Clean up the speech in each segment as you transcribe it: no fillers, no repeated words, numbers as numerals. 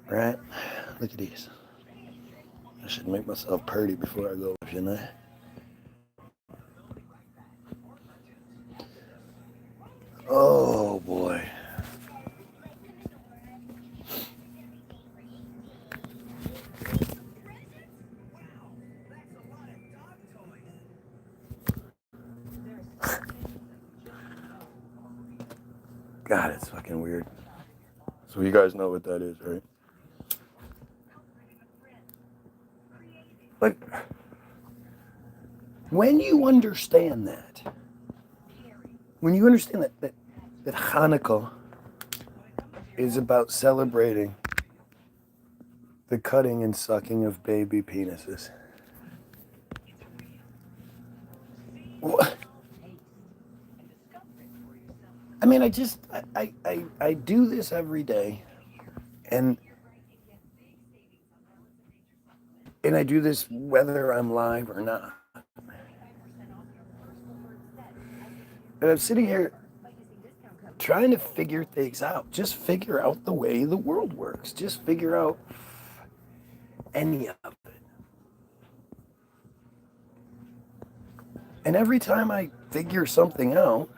Right? Look at these. I should make myself pretty before I go, shouldn't I? Oh boy. God, it's fucking weird. So you guys know what that is, right? Like, when you understand that, that Hanukkah is about celebrating the cutting and sucking of baby penises. What? I mean, I do this every day, and I do this whether I'm live or not. And I'm sitting here trying to figure things out. Just figure out the way the world works. Just figure out any of it. And every time I figure something out,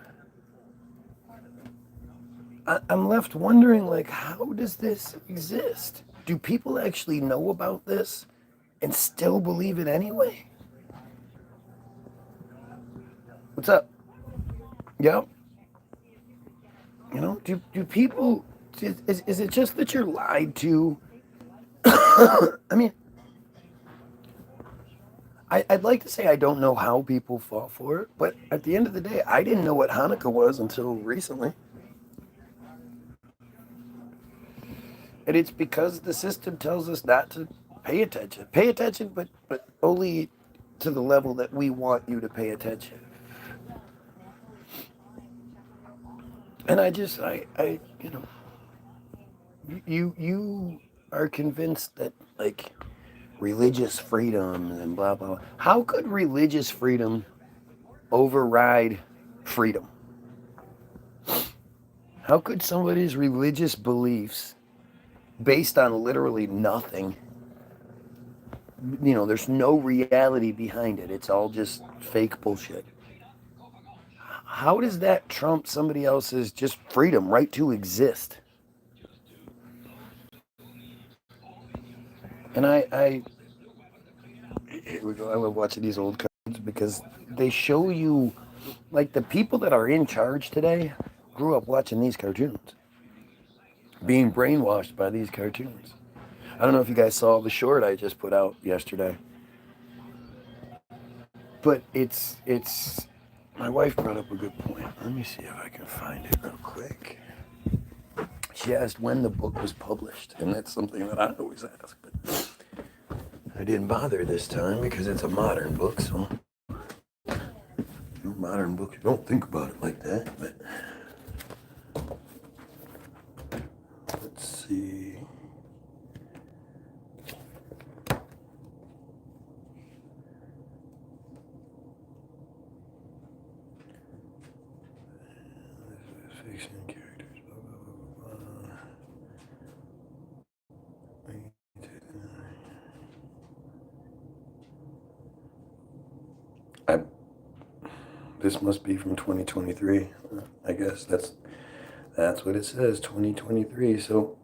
I'm left wondering, like, how does this exist? Do people actually know about this and still believe it anyway? What's up? Yep. You know, do people, is it just that you're lied to? I mean, I'd like to say I don't know how people fall for it, but at the end of the day, I didn't know what Hanukkah was until recently. And it's because the system tells us not to pay attention. Pay attention, but only to the level that we want you to pay attention. And you know, you are convinced that, like, religious freedom and blah blah blah. How could religious freedom override freedom? How could somebody's religious beliefs, based on literally nothing, you know, there's no reality behind it, it's all just fake bullshit, how does that trump somebody else's just freedom, right to exist? And here we go. I love watching these old cartoons because they show you, like, the people that are in charge today grew up watching these cartoons, being brainwashed by these cartoons. I don't know if you guys saw the short I just put out yesterday, but it's my wife brought up a good point. Let me see if I can find it real quick. She asked when the book was published, and that's something that I always ask, but I didn't bother this time because it's a modern book, so modern books, you don't think about it like that, but let's see. Fiction characters, blah, blah, blah, blah. I, this must be from 2023. I guess that's what it says, 2023. So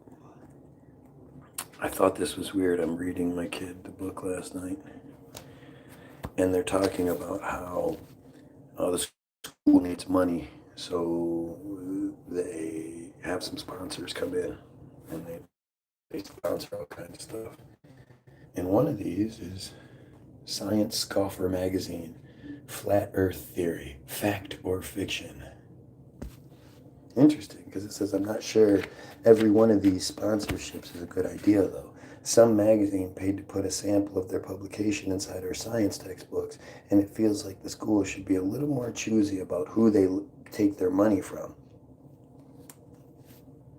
I thought this was weird. I'm reading my kid the book last night, and they're talking about how the school needs money, so they have some sponsors come in, and they sponsor all kinds of stuff. And one of these is Science Scoffer Magazine, Flat Earth Theory, Fact or Fiction. Interesting, because it says, I'm not sure every one of these sponsorships is a good idea, though. Some magazine paid to put a sample of their publication inside our science textbooks, and it feels like the school should be a little more choosy about who they take their money from.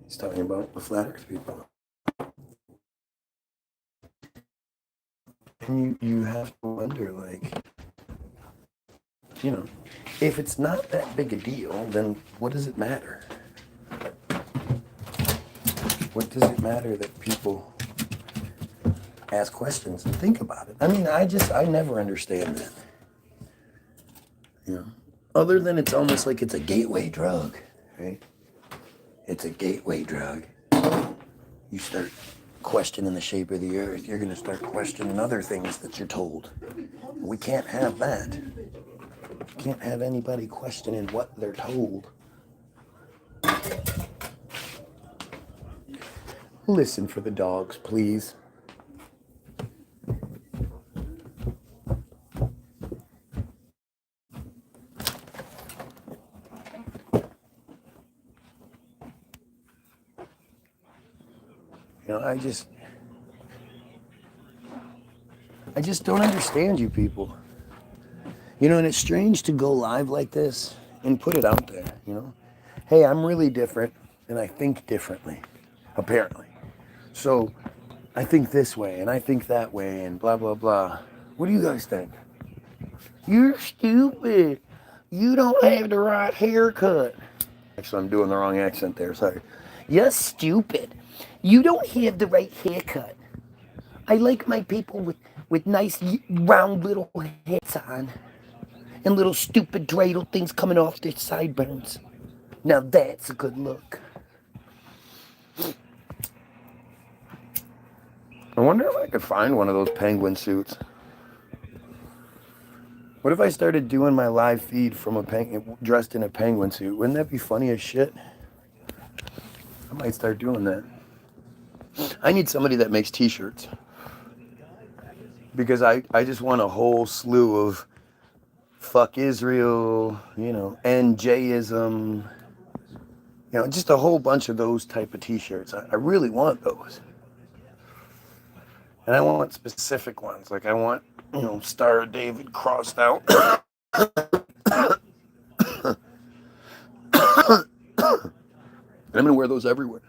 He's talking about the flat earth people. And you have to wonder, like, you know, if it's not that big a deal, then what does it matter? What does it matter that people ask questions and think about it. I mean, I never understand that. You know, other than it's almost like it's a gateway drug, right? It's a gateway drug. You start questioning the shape of the earth, you're going to start questioning other things that you're told. We can't have that. Can't have anybody questioning what they're told. Listen for the dogs, please. You know, I just don't understand you people. You know, and it's strange to go live like this and put it out there, you know. Hey, I'm really different and I think differently, apparently. So I think this way and I think that way and blah, blah, blah. What do you guys think? You're stupid. You don't have the right haircut. Actually, I'm doing the wrong accent there, sorry. You're stupid. You don't have the right haircut. I like my people with nice round little heads on and little stupid dreidel things coming off their sideburns. Now that's a good look. I wonder if I could find one of those penguin suits. What if I started doing my live feed from a penguin dressed in a penguin suit? Wouldn't that be funny as shit? I might start doing that. I need somebody that makes t-shirts. Because I just want a whole slew of fuck Israel, you know, NJism, you know, just a whole bunch of those type of t-shirts. I really want those. And I want specific ones. Like I want, you know, Star of David crossed out. And I'm going to wear those everywhere.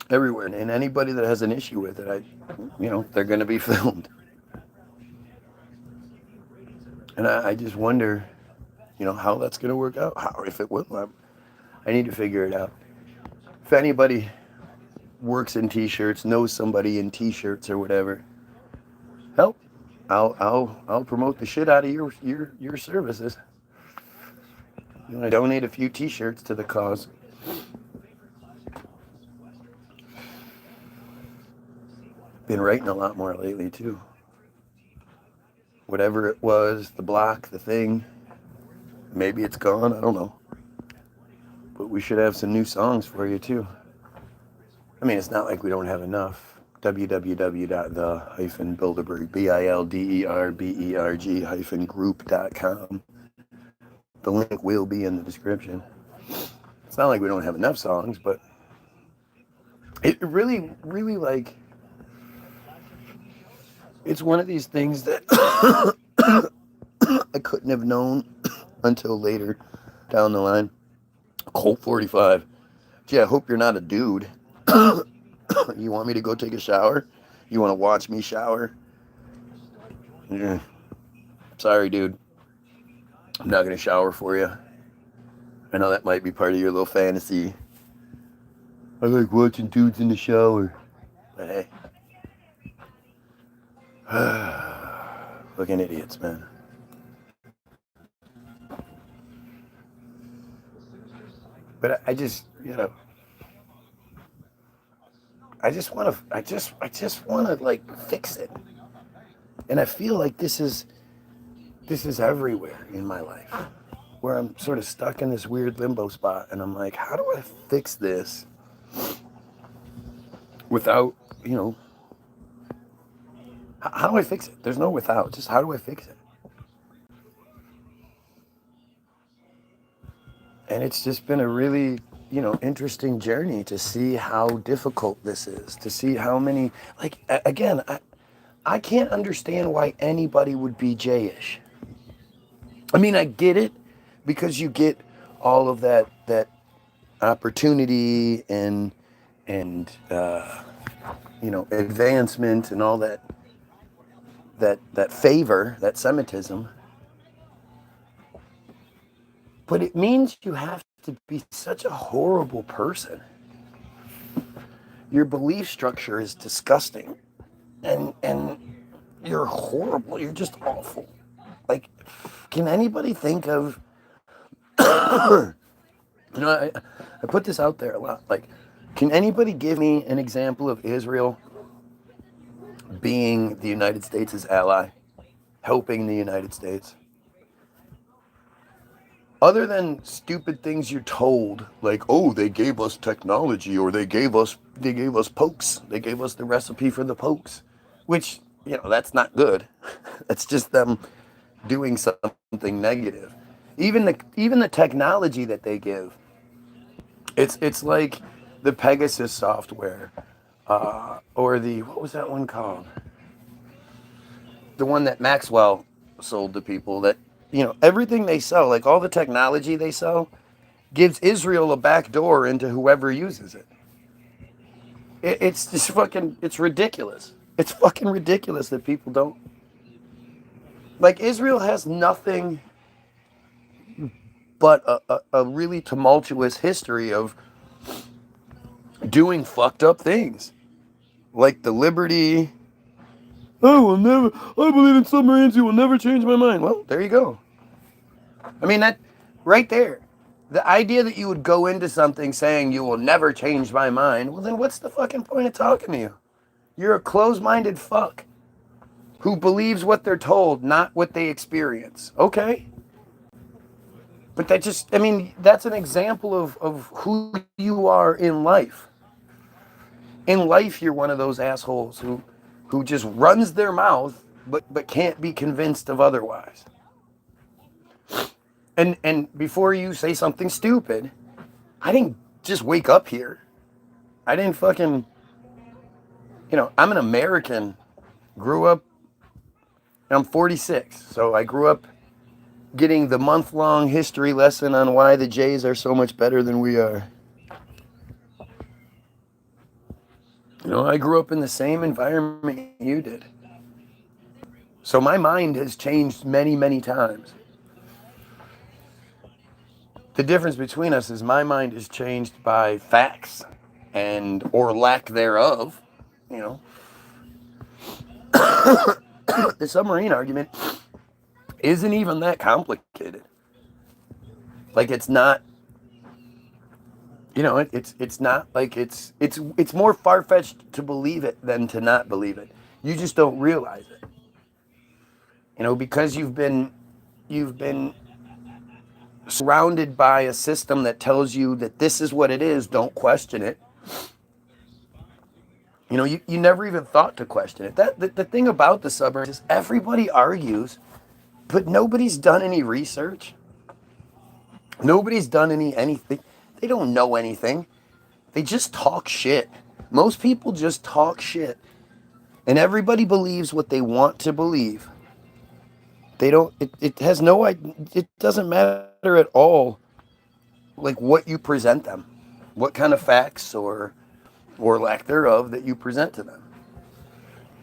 Everywhere. And anybody that has an issue with it, you know, they're going to be filmed. And I just wonder, you know, how that's going to work out. How, if it will. I need to figure it out. If anybody works in t-shirts, knows somebody in t-shirts or whatever, help. I'll promote the shit out of your services. You know, I donate a few t-shirts to the cause. Been writing a lot more lately too. Whatever it was, the block, the thing, maybe it's gone, I don't know. But we should have some new songs for you too. I mean, it's not like we don't have enough. www.the-bilderberg, bilderberg-group.com. The link will be in the description. It's not like we don't have enough songs, but it really, really like, it's one of these things that I couldn't have known until later down the line. Colt 45. Gee, I hope you're not a dude. You want me to go take a shower? You want to watch me shower? Yeah. Sorry, dude. I'm not going to shower for you. I know that might be part of your little fantasy. I like watching dudes in the shower. But hey. Fucking idiots, man. But I just, you know, I just want to like fix it. And I feel like this is everywhere in my life, where I'm sort of stuck in this weird limbo spot, and I'm like, how do I fix this without, you know, how do I fix it? There's no without, just how do I fix it? And it's just been a really, you know, interesting journey to see how difficult this is, to see how many, like, again, I can't understand why anybody would be J-ish. I mean, I get it, because you get all of that opportunity and you know, advancement and all that favor, that Semitism. But it means you have to be such a horrible person. Your belief structure is disgusting. And you're horrible. You're just awful. Like, can anybody think of, I put this out there a lot. Like, can anybody give me an example of Israel being the United States' ally, helping the United States? Other than stupid things you're told, like, oh, they gave us technology, or they gave us pokes. They gave us the recipe for the pokes, which, that's not good. That's just them doing something negative. Even the technology that they give, it's like the Pegasus software, or what was that one called? The one that Maxwell sold to people. That everything they sell, like all the technology they sell, gives Israel a back door into whoever uses it. It's just fucking. It's ridiculous. It's fucking ridiculous that people don't. Like, Israel has nothing but a really tumultuous history of doing fucked up things. Like the Liberty. I believe in submarines. You will never change my mind. Well, there you go. I mean, that right there. The idea that you would go into something saying you will never change my mind, well, then what's the fucking point of talking to you? You're a closed-minded fuck who believes what they're told, not what they experience. Okay? But that's an example of who you are in life. In life, you're one of those assholes who just runs their mouth but can't be convinced of otherwise. And before you say something stupid, I didn't just wake up here. I didn't fucking, I'm an American, grew up, I'm 46, so I grew up getting the month-long history lesson on why the Jays are so much better than we are. I grew up in the same environment you did. So my mind has changed many, many times. The difference between us is my mind is changed by facts or lack thereof. The submarine argument isn't even that complicated. Like, it's not, it's not like it's more far-fetched to believe it than to not believe it. You just don't realize it. Because you've been surrounded by a system that tells you that this is what it is, don't question it. You never even thought to question it. The thing about the submarines is everybody argues, but nobody's done any research. Nobody's done anything. They don't know anything. They just talk shit. Most people just talk shit. And everybody believes what they want to believe. They don't, it doesn't matter at all, like, what you present them. What kind of facts or lack thereof that you present to them.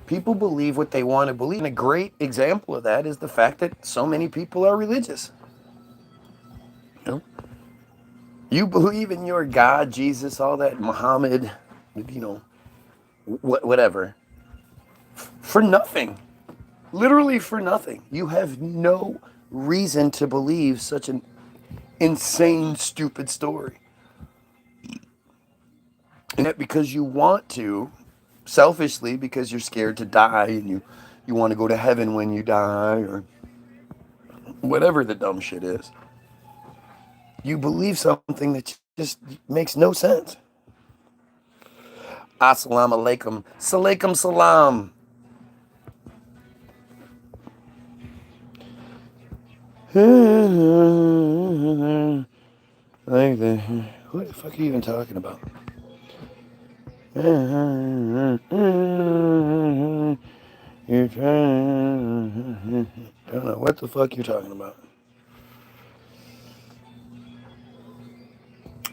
People believe what they want to believe. And a great example of that is the fact that so many people are religious. You believe in your God, Jesus, all that, Muhammad, whatever. For nothing. Literally for nothing. You have no reason to believe such an insane, stupid story. And that because you want to, selfishly, because you're scared to die and you want to go to heaven when you die, or whatever the dumb shit is. You believe something that just makes no sense. Assalamu alaikum. Salaikum salam. Like that. What the fuck are you even talking about? You're trying. I don't know what the fuck you're talking about.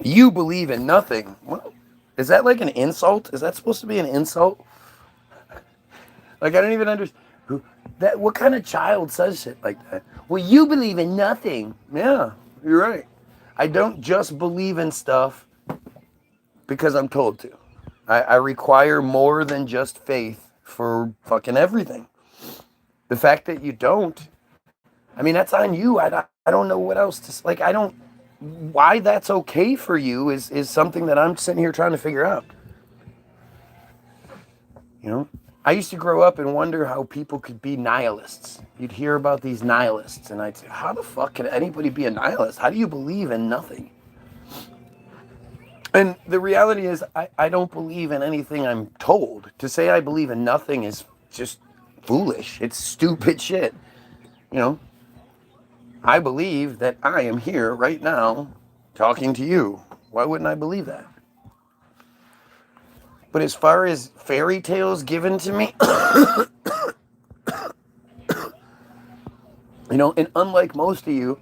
You believe in nothing. What? Is that like an insult? Is that supposed to be an insult? Like, I don't even understand. What kind of child says shit like that? Well, you believe in nothing. Yeah, you're right. I don't just believe in stuff because I'm told to. I require more than just faith for fucking everything. The fact that you don't, I mean, that's on you. I don't know what else to, like, I don't, why that's okay for you is something that I'm sitting here trying to figure out. You know, I used to grow up and wonder how people could be nihilists. You'd hear about these nihilists, and I'd say, how the fuck can anybody be a nihilist? How do you believe in nothing? And the reality is, I don't believe in anything I'm told. To say I believe in nothing is just foolish. It's stupid shit. You know, I believe that I am here right now talking to you. Why wouldn't I believe that? But as far as fairy tales given to me, you know, and unlike most of you,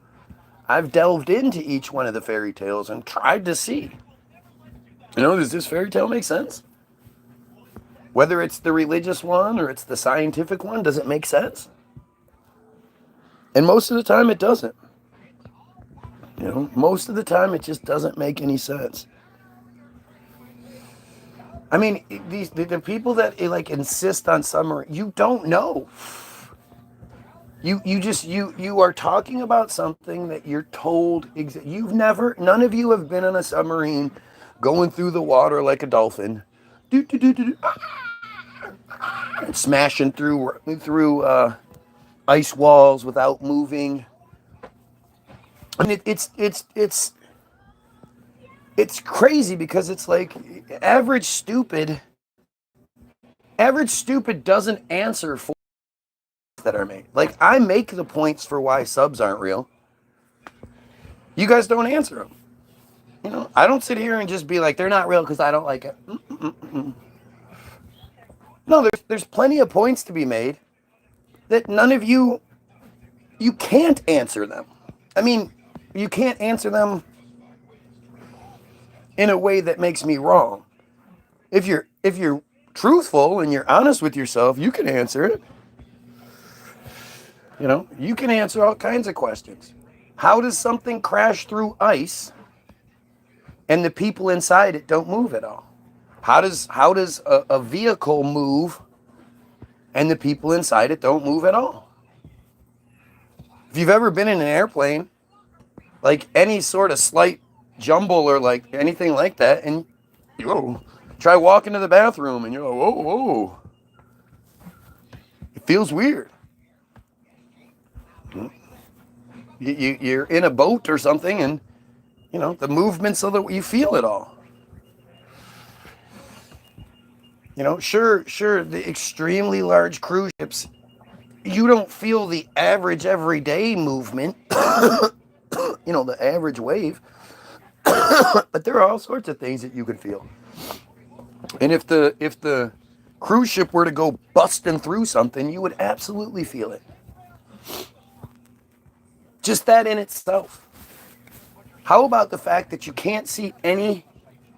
I've delved into each one of the fairy tales and tried to see, you know, does this fairy tale make sense? Whether it's the religious one or it's the scientific one, does it make sense? And most of the time it doesn't. You know, most of the time it just doesn't make any sense. I mean, the people that like insist on submarine, you don't know. You are talking about something that you're told. You've never, none of you have been on a submarine going through the water like a dolphin, smashing through ice walls without moving. I mean, it's crazy because it's like average stupid doesn't answer for that are made. Like, I make the points for why subs aren't real. You guys don't answer them. You know, I don't sit here and just be like, they're not real because I don't like it. No, there's plenty of points to be made that none of you can't answer them. I mean, you can't answer them in a way that makes me wrong. If you're truthful and you're honest with yourself, you can answer it. You know, you can answer all kinds of questions. How does something crash through ice and the people inside it don't move at all? How does a vehicle move and the people inside it don't move at all? If you've ever been in an airplane, like any sort of slight jumble or like anything like that, and you try walking to the bathroom and you're like, whoa, whoa. It feels weird. You're in a boat or something and, you know, the movements of you feel it all. You know, sure, the extremely large cruise ships, you don't feel the average everyday movement, you know, the average wave, but there are all sorts of things that you can feel. And if the cruise ship were to go busting through something, you would absolutely feel it. Just that in itself. How about the fact that you can't see any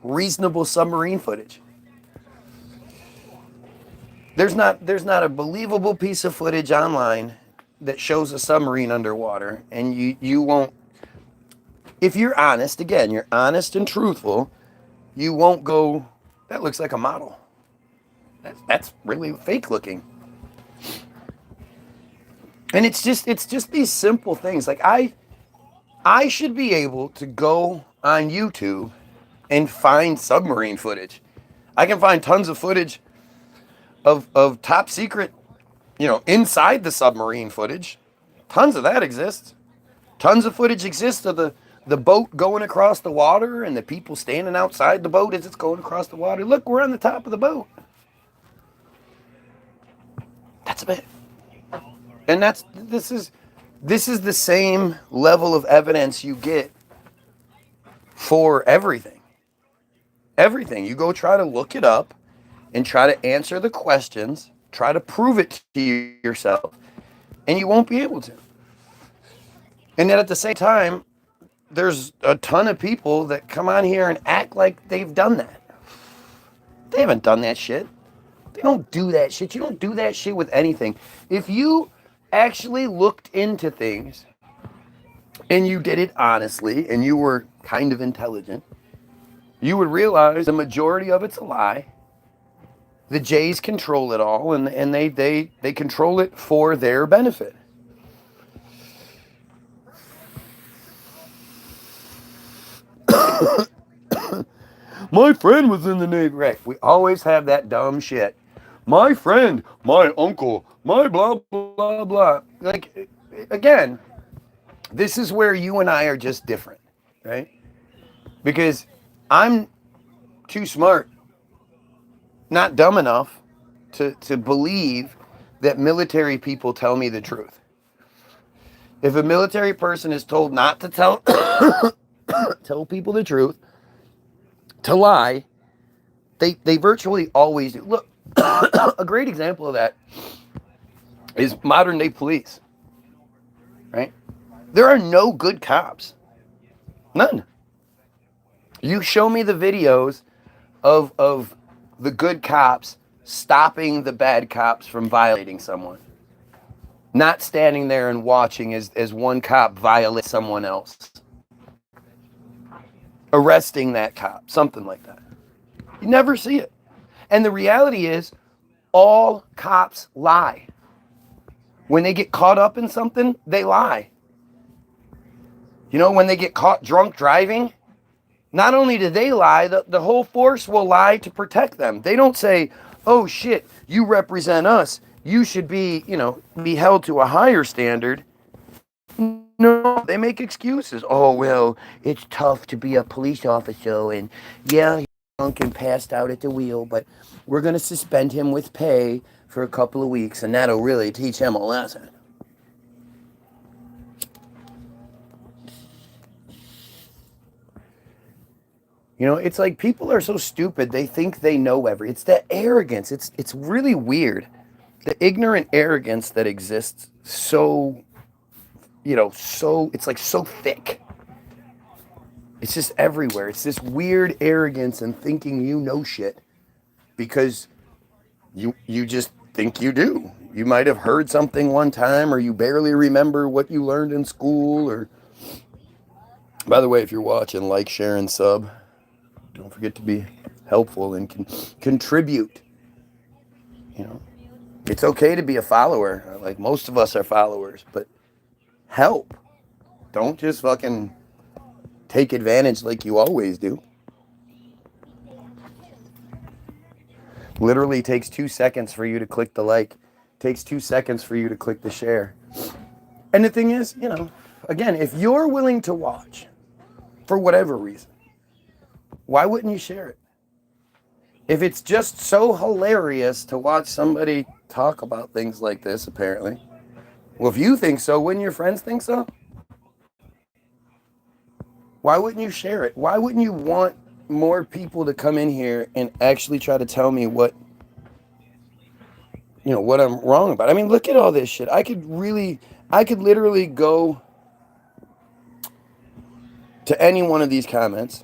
reasonable submarine footage? There's not a believable piece of footage online that shows a submarine underwater, and you won't, if you're honest, again, you're honest and truthful, you won't go, that looks like a model. That's really fake looking. And it's just these simple things. Like I should be able to go on YouTube and find submarine footage. I can find tons of footage of top secret, you know, inside the submarine footage. Tons of that exists. Tons of footage exists of the boat going across the water and the people standing outside the boat as it's going across the water. Look, we're on the top of the boat. That's a bit. And this is the same level of evidence you get for everything. Everything. You go try to look it up and try to answer the questions, try to prove it to yourself, and you won't be able to. And then at the same time, there's a ton of people that come on here and act like they've done that. They haven't done that shit. They don't do that shit. You don't do that shit with anything. If you actually looked into things and you did it honestly and you were kind of intelligent, you would realize the majority of it's a lie The Jays control it all, and they control it for their benefit. My friend was in the Navy. Right. We always have that dumb shit. My friend, my uncle, my blah, blah, blah. Like, again, this is where you and I are just different, right? Because I'm too smart, not dumb enough to believe that military people tell me the truth. If a military person is told not to tell people the truth, to lie, they virtually always do. Look, a great example of that is modern day police, right? There are no good cops. None. You show me the videos of the good cops stopping the bad cops from violating someone. Not standing there and watching as one cop violates someone else. Arresting that cop, something like that. You never see it. And the reality is, all cops lie. When they get caught up in something, they lie. You know, when they get caught drunk driving, not only do they lie, the whole force will lie to protect them. They don't say, oh shit, you represent us. You should be, be held to a higher standard. No, they make excuses. Oh, well, it's tough to be a police officer, and yeah, he's drunk and passed out at the wheel, but we're going to suspend him with pay for a couple of weeks, and that'll really teach him a lesson. It's like people are so stupid, they think they know everything. It's that arrogance. It's really weird. The ignorant arrogance that exists so it's like so thick. It's just everywhere. It's this weird arrogance and thinking you know shit because you just think you do. You might have heard something one time, or you barely remember what you learned in school. Or, by the way, if you're watching, like, share, and sub. Don't forget to be helpful and contribute. It's okay to be a follower. Like, most of us are followers, but help. Don't just fucking take advantage like you always do. Literally takes 2 seconds for you to click the like. Takes 2 seconds for you to click the share. And the thing is, again, if you're willing to watch for whatever reason, why wouldn't you share it? If it's just so hilarious to watch somebody talk about things like this, apparently. Well, if you think so, wouldn't your friends think so? Why wouldn't you share it? Why wouldn't you want more people to come in here and actually try to tell me what I'm wrong about? I mean, look at all this shit. I could literally go to any one of these comments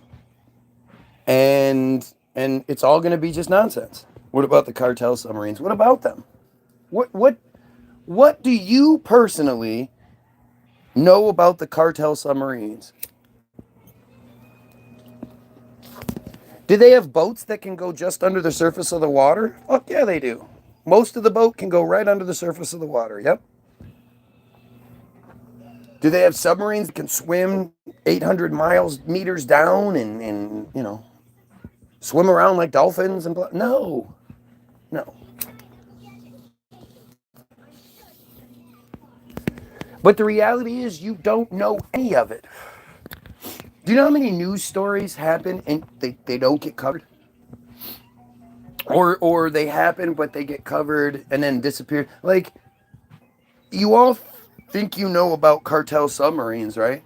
and it's all going to be just nonsense. What about the cartel submarines? What about them? What do you personally know about the cartel submarines? Do they have boats that can go just under the surface of the water? Fuck yeah, they do. Most of the boat can go right under the surface of the water, yep. Do they have submarines that can swim 800 meters down and swim around like dolphins and No. But the reality is you don't know any of it. Do you know how many news stories happen and they don't get covered? Or they happen but they get covered and then disappear? Like, you all think you know about cartel submarines, right?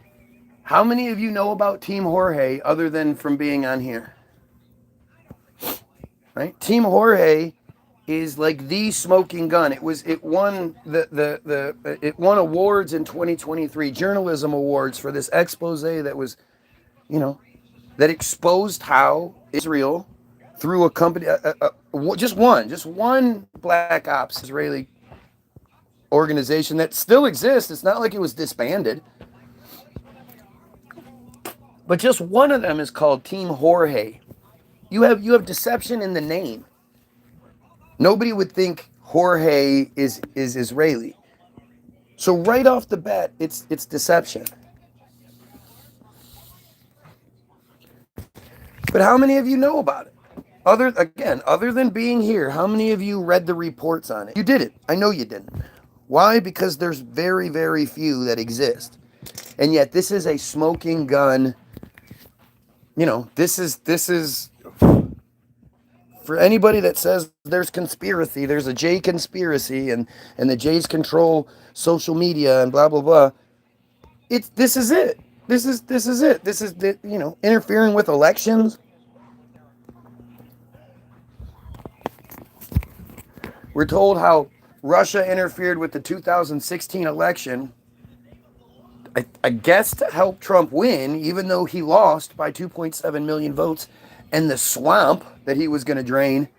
How many of you know about Team Jorge other than from being on here? Right? Team Jorge is like the smoking gun. It won it won awards in 2023, journalism awards, for this expose that was, that exposed how Israel, through a company, just one black ops Israeli organization that still exists. It's not like it was disbanded. But just one of them is called Team Jorge. You have deception in the name. Nobody would think Jorge is Israeli. So right off the bat, it's deception. But how many of you know about it? Other than being here, how many of you read the reports on it? You did it. I know you didn't. Why? Because there's very, very few that exist. And yet this is a smoking gun. You know, this is for anybody that says there's conspiracy, there's a J conspiracy and the J's control social media and blah blah blah. This is it. This is it. This is the, interfering with elections. We're told how Russia interfered with the 2016 election, I guess to help Trump win, even though he lost by 2.7 million votes, and the swamp that he was going to drain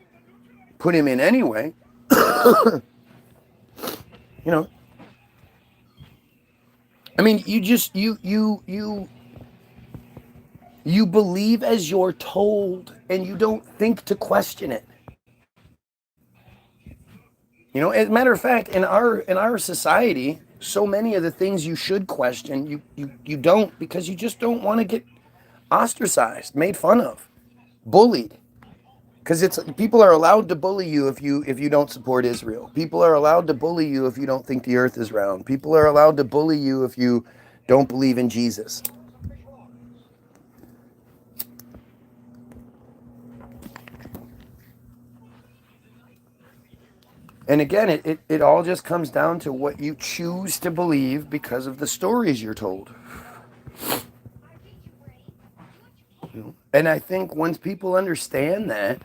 put him in anyway. I mean, you believe as you're told, and you don't think to question it. As a matter of fact, in our society, so many of the things you should question, you don't, because you just don't want to get ostracized, made fun of, bullied. Because people are allowed to bully you if you don't support Israel. People are allowed to bully you if you don't think the earth is round. People are allowed to bully you if you don't believe in Jesus. And again, it all just comes down to what you choose to believe because of the stories you're told. And I think once people understand that,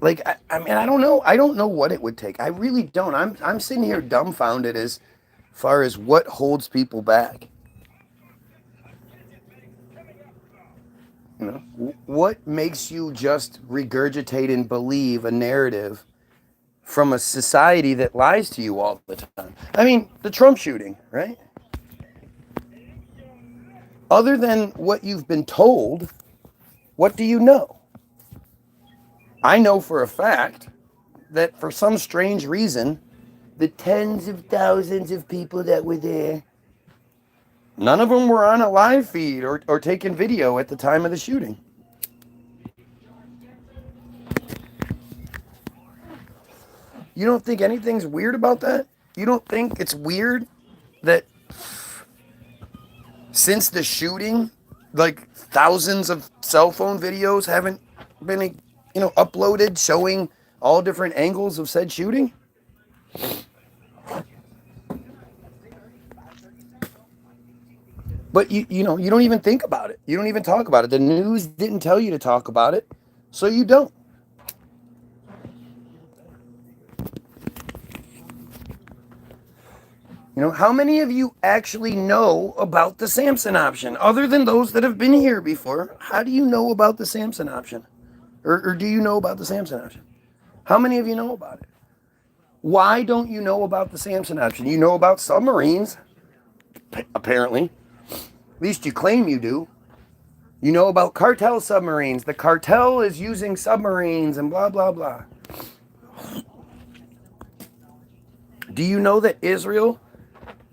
like, I mean, I don't know. I don't know what it would take. I really don't. I'm sitting here dumbfounded as far as what holds people back. What makes you just regurgitate and believe a narrative from a society that lies to you all the time? I mean, the Trump shooting, right? Other than what you've been told, what do you know? I know for a fact that for some strange reason, the tens of thousands of people that were there, none of them were on a live feed or taking video at the time of the shooting. You don't think anything's weird about that? You don't think it's weird that since the shooting, like thousands of cell phone videos haven't been, uploaded showing all different angles of said shooting? But you don't even think about it. You don't even talk about it. The news didn't tell you to talk about it, so you don't. How many of you actually know about the Samson option? Other than those that have been here before, how do you know about the Samson option? Or do you know about the Samson option? How many of you know about it? Why don't you know about the Samson option? You know about submarines, apparently. At least you claim you do. You know about cartel submarines. The cartel is using submarines and blah, blah, blah. Do you know that Israel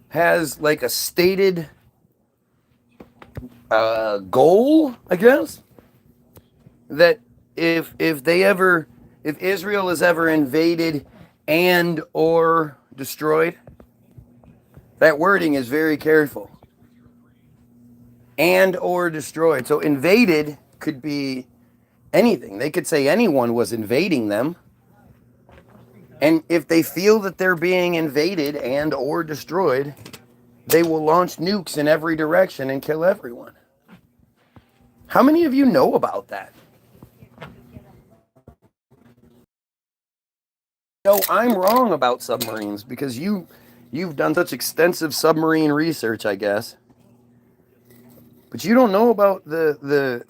has like a stated goal, I guess, that if Israel is ever invaded and or destroyed, that wording is very careful. And or destroyed. So invaded could be anything. They could say anyone was invading them. And if they feel that they're being invaded and or destroyed, they will launch nukes in every direction and kill everyone. How many of you know about that? No, I'm wrong about submarines because you've done such extensive submarine research, I guess. But you don't know about the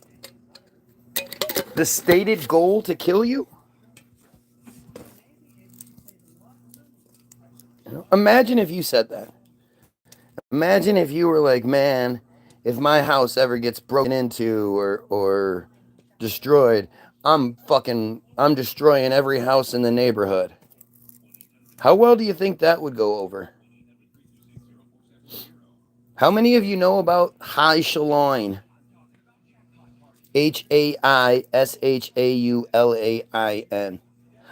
stated goal to kill you? Imagine if you said that. Imagine if you were like, man, if my house ever gets broken into or destroyed, I'm destroying every house in the neighborhood. How well do you think that would go over? How many of you know about Haishaulain? Haishaulain.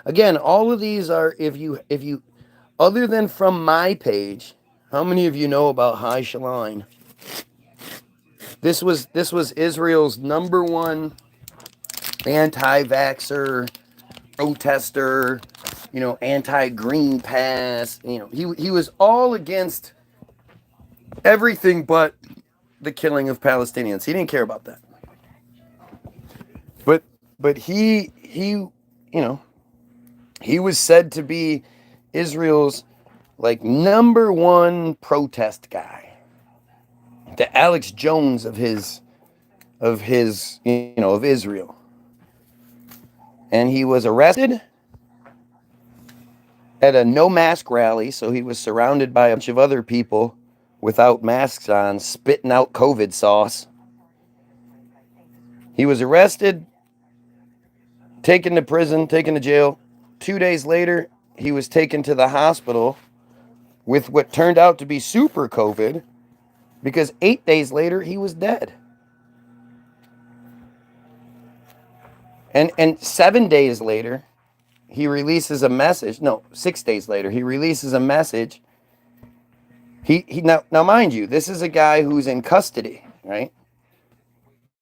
Again, all of these are if you other than from my page, how many of you know about Haishaulain? This was Israel's number one anti-vaxxer, protester, anti-green pass. He was all against everything but the killing of Palestinians. He didn't care about that. But he was said to be Israel's like number one protest guy. The Alex Jones of Israel. And he was arrested at a no mask rally, so he was surrounded by a bunch of other people without masks on, spitting out COVID sauce. He was arrested, taken to prison, taken to jail. 2 days later, he was taken to the hospital with what turned out to be super COVID, because 8 days later, he was dead. And 7 days later, he releases a message. No, 6 days later, he releases a message. Now mind you, this is a guy who's in custody, right?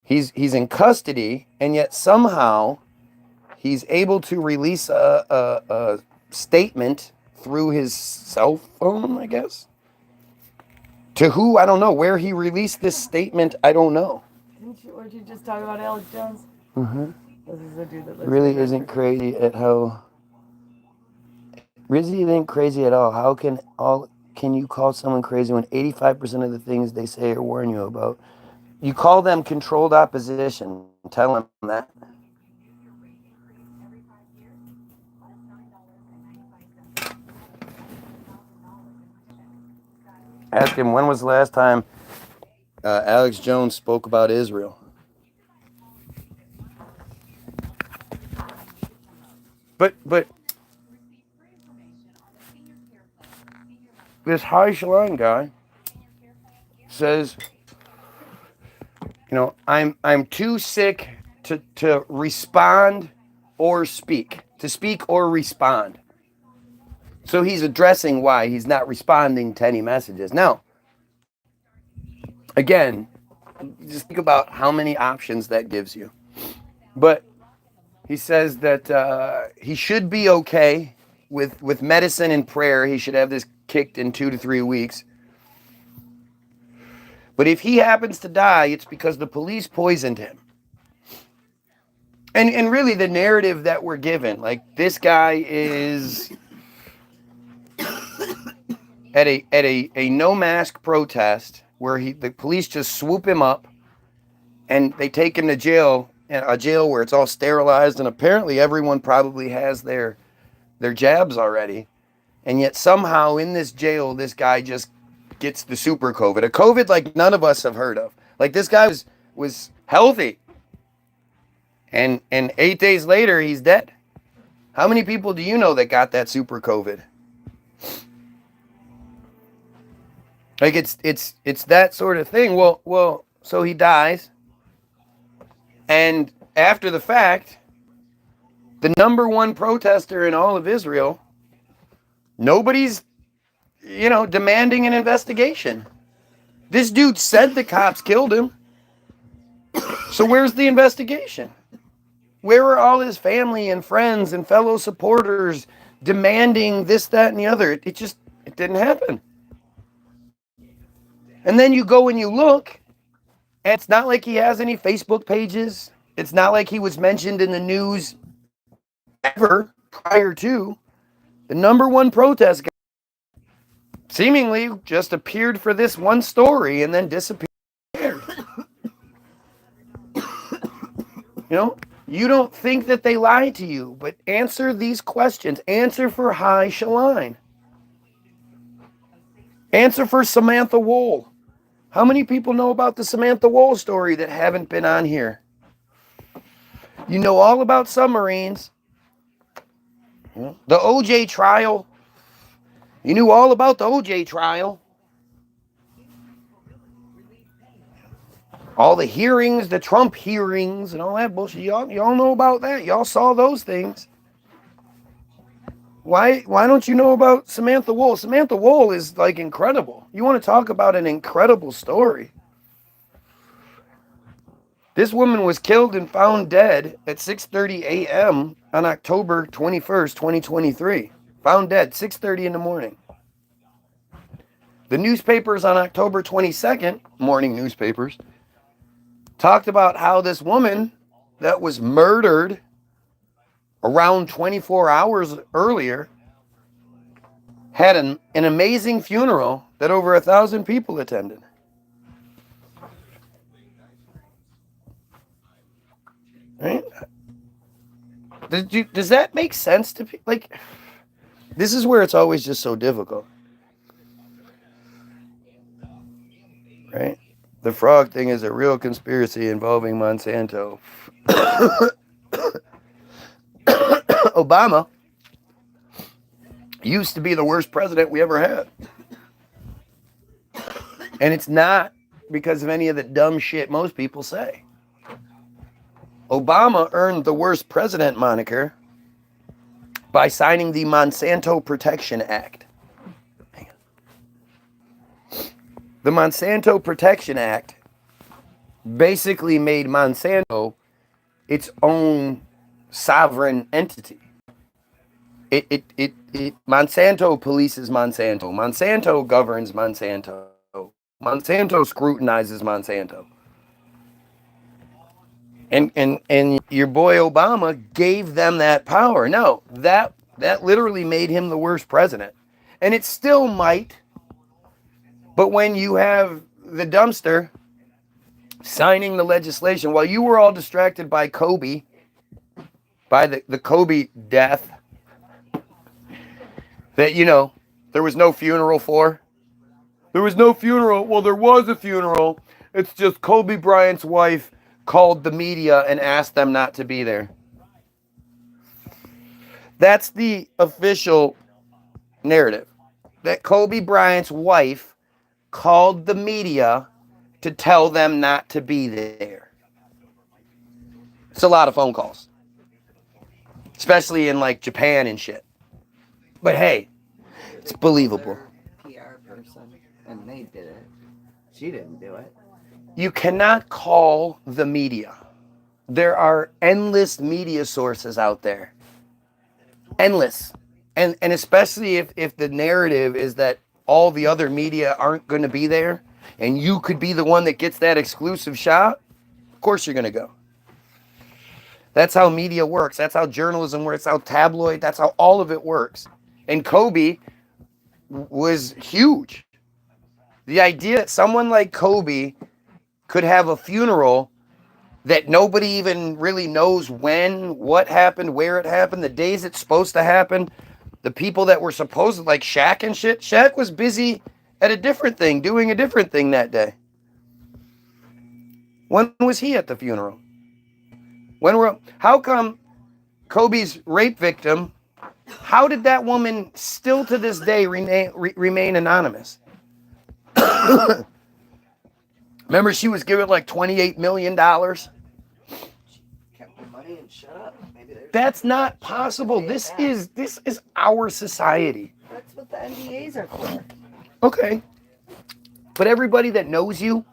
He's in custody, and yet somehow he's able to release a statement through his cell phone, I guess. To who? I don't know. Where he released this statement, I don't know. Weren't you just talking about Alex Jones? Mm-hmm. This is a dude that lives really isn't crazy at how. Really isn't crazy at all. How can you call someone crazy when 85% of the things they say or warn you about? You call them controlled opposition. Tell them that. Ask him, when was the last time Alex Jones spoke about Israel? But this Haishaulain guy says, I'm too sick to respond or speak, to speak or respond. So he's addressing why he's not responding to any messages. Now, again, just think about how many options that gives you. But he says that he should be okay with medicine and prayer. He should have this kicked in 2 to 3 weeks. But if he happens to die, it's because the police poisoned him. And really the narrative that we're given, like this guy is at a no mask protest where the police just swoop him up and they take him to jail, a jail where it's all sterilized, and apparently everyone probably has their jabs already. And yet somehow in this jail, this guy just gets the super COVID, a COVID like none of us have heard of. Like this guy was healthy. And 8 days later, he's dead. How many people do you know that got that super COVID? Like it's that sort of thing. Well, so he dies. And after the fact, the number one protester in all of Israel, nobody's, demanding an investigation. This dude said the cops killed him. So where's the investigation? Where are all his family and friends and fellow supporters demanding this, that, and the other? It didn't happen. And then you go and you look, and it's not like he has any Facebook pages. It's not like he was mentioned in the news ever prior to. The number one protest guy seemingly just appeared for this one story and then disappeared. You don't think that they lie to you, but answer these questions. Answer for Haishaulain. Answer for Samantha Wohl. How many people know about the Samantha Wohl story that haven't been on here? You know all about submarines. The OJ trial. You knew all about the OJ trial. All the hearings, the Trump hearings, and all that bullshit. Y'all know about that. Y'all saw those things. Why don't you know about Samantha Wool? Samantha Wool is like incredible. You want to talk about an incredible story? This woman was killed and found dead at 6:30 a.m. on October 21st, 2023. Found dead, 6:30 in the morning. The newspapers on October 22nd, morning newspapers, talked about how this woman that was murdered around 24 hours earlier had an amazing funeral that over 1,000 people attended. Right? Does that make sense to people? Like, this is where it's always just so difficult. Right? The frog thing is a real conspiracy involving Monsanto. Obama used to be the worst president we ever had. And it's not because of any of the dumb shit most people say. Obama earned the worst president moniker by signing the Monsanto Protection Act. The Monsanto Protection Act basically made Monsanto its own sovereign entity. Monsanto polices Monsanto. Monsanto governs Monsanto. Monsanto scrutinizes Monsanto. And your boy Obama gave them that power. No, that literally made him the worst president. And it still might. But when you have the dumpster signing the legislation, while you were all distracted by Kobe, by the Kobe death, that, you know, there was no funeral for. There was no funeral. Well, there was a funeral. It's just Kobe Bryant's wife called the media and asked them not to be there. That's the official narrative. That Kobe Bryant's wife called the media to tell them not to be there. It's a lot of phone calls. Especially in like Japan and shit. But hey, it's believable. PR person, and they did it. She didn't do it. You cannot call the media. There are endless media sources out there. Endless. And especially if the narrative is that all the other media aren't going to be there and you could be the one that gets that exclusive shot, of course you're going to go. That's how media works. That's how journalism works. That's how tabloid, that's how all of it works. And Kobe was huge. The idea that someone like Kobe could have a funeral that nobody even really knows when, what happened, where it happened, the days it's supposed to happen, the people that were supposed to, like Shaq and shit. Shaq was busy at a different thing, doing a different thing that day. When was he at the funeral? How come Kobe's rape victim, how did that woman still to this day remain anonymous? Remember, she was given like $28 million? Kept the money and shut up. Maybe That's not possible. This is our society. That's what the NDAs are for. Okay. But everybody that knows you,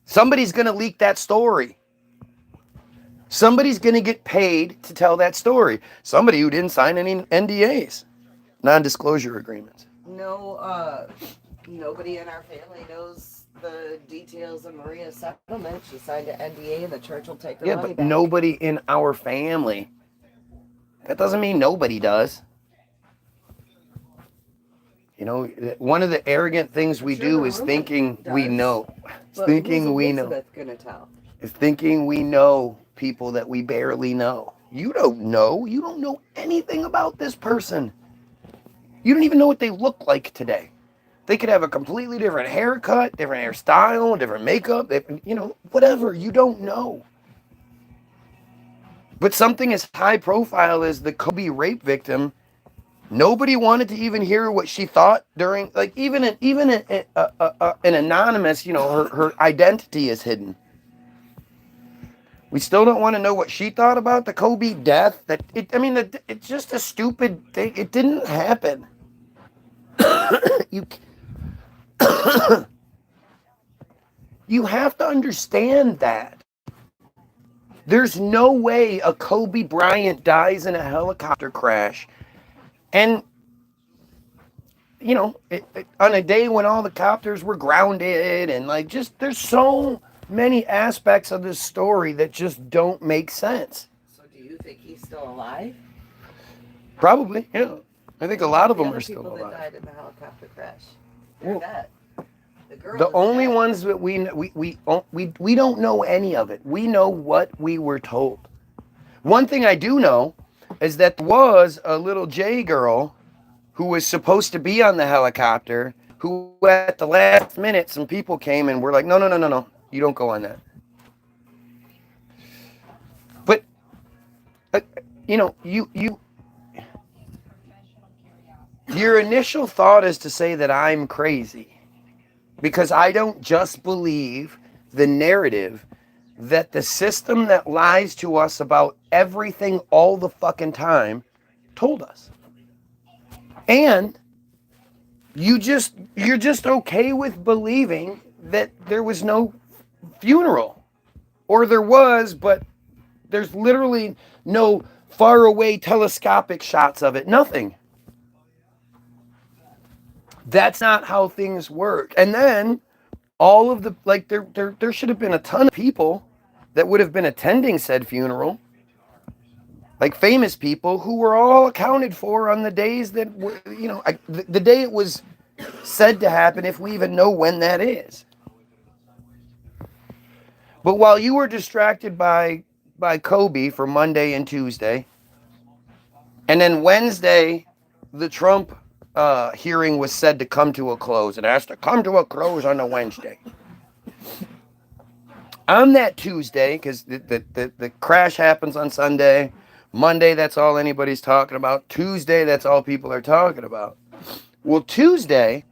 somebody's going to leak that story. Somebody's going to get paid to tell that story. Somebody who didn't sign any NDAs, non-disclosure agreements. No, nobody in our family knows the details of Maria's settlement. She signed an NDA and the church will take her money But back. nobody in our family. That doesn't mean nobody does. You know, one of the arrogant things we do is thinking we know. But Thinking we know. Elizabeth gonna tell? Is thinking we know people that we barely know. You don't know. You don't know anything about this person. You don't even know what they look like today. They could have a completely different haircut, different hairstyle, different makeup, you know, whatever. You don't know. But something as high profile as the Kobe rape victim, nobody wanted to even hear what she thought during, like, even an anonymous, you know, her identity is hidden. We still don't want to know what she thought about the Kobe death. It's just a stupid thing. It didn't happen. you you have to understand that. There's no way a Kobe Bryant dies in a helicopter crash, and you know, on a day when all the copters were grounded, and like, just there's so many aspects of this story that just don't make sense. So do you think he's still alive? Probably, yeah. I think a lot of them other are still people alive. that died in the helicopter crash, they're dead. The girl The is only dead. ones that we don't know any of it. We know what we were told. One thing I do know is that there was a little J girl who was supposed to be on the helicopter, who at the last minute some people came and were like, no, you don't go on that. But you know, your initial thought is to say that I'm crazy, because I don't just believe the narrative that the system that lies to us about everything all the fucking time told us. And you're just okay with believing that there was no funeral, or there was, but there's literally no far away telescopic shots of it. Nothing. That's not how things work. And then all of the, like, there should have been a ton of people that would have been attending said funeral, like famous people who were all accounted for on the days that were, you know, the day it was said to happen, if we even know when that is. But while you were distracted by Kobe for Monday and Tuesday, and then Wednesday, the Trump hearing was said to come to a close. It has to come to a close on a Wednesday. On that Tuesday, because the crash happens on Sunday, Monday, that's all anybody's talking about. Tuesday, that's all people are talking about. Well, Tuesday,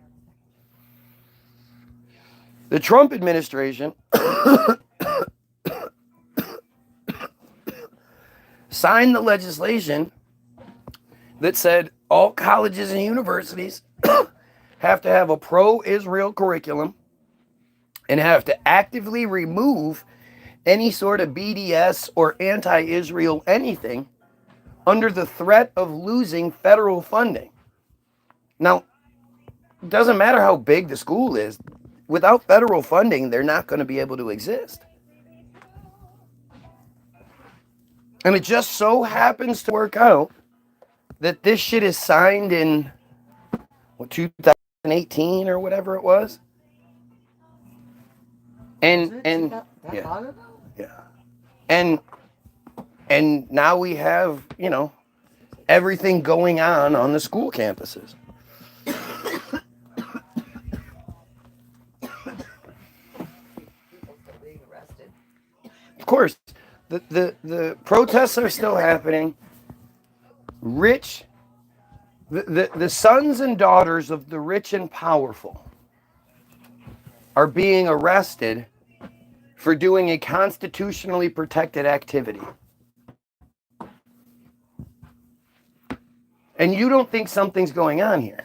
the Trump administration signed the legislation that said all colleges and universities have to have a pro-Israel curriculum and have to actively remove any sort of BDS or anti-Israel anything under the threat of losing federal funding. Now, it doesn't matter how big the school is. Without federal funding, they're not going to be able to exist. And it just so happens to work out that this shit is signed in, what, 2018 or whatever it was. And yeah, long ago? yeah. And now we have, you know, everything going on the school campuses. People still being arrested. Of course, the protests are still happening. Rich, the sons and daughters of the rich and powerful are being arrested for doing a constitutionally protected activity. And you don't think something's going on here.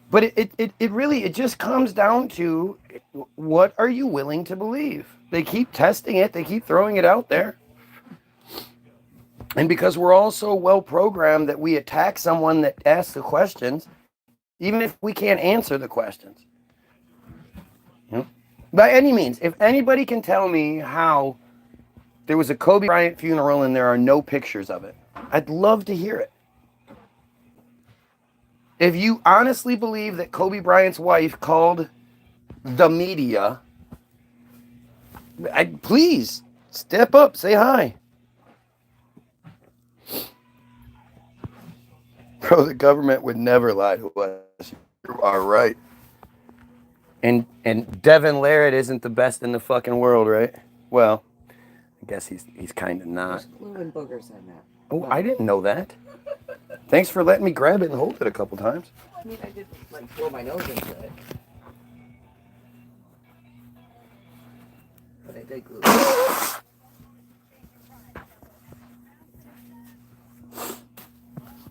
But it really, it just comes down to, what are you willing to believe? They keep testing it. They keep throwing it out there. And because we're all so well programmed that we attack someone that asks the questions, even if we can't answer the questions. You know? By any means, if anybody can tell me how there was a Kobe Bryant funeral and there are no pictures of it, I'd love to hear it. If you honestly believe that Kobe Bryant's wife called the media, please step up, say hi. Bro, the government would never lie to us. You are right. And Devin Larratt isn't the best in the fucking world, right? Well, I guess he's kind of not. There's glue and boogers in that. Oh, I didn't know that. Thanks for letting me grab it and hold it a couple times. I mean, I did like blow my nose into it. But I did glue it.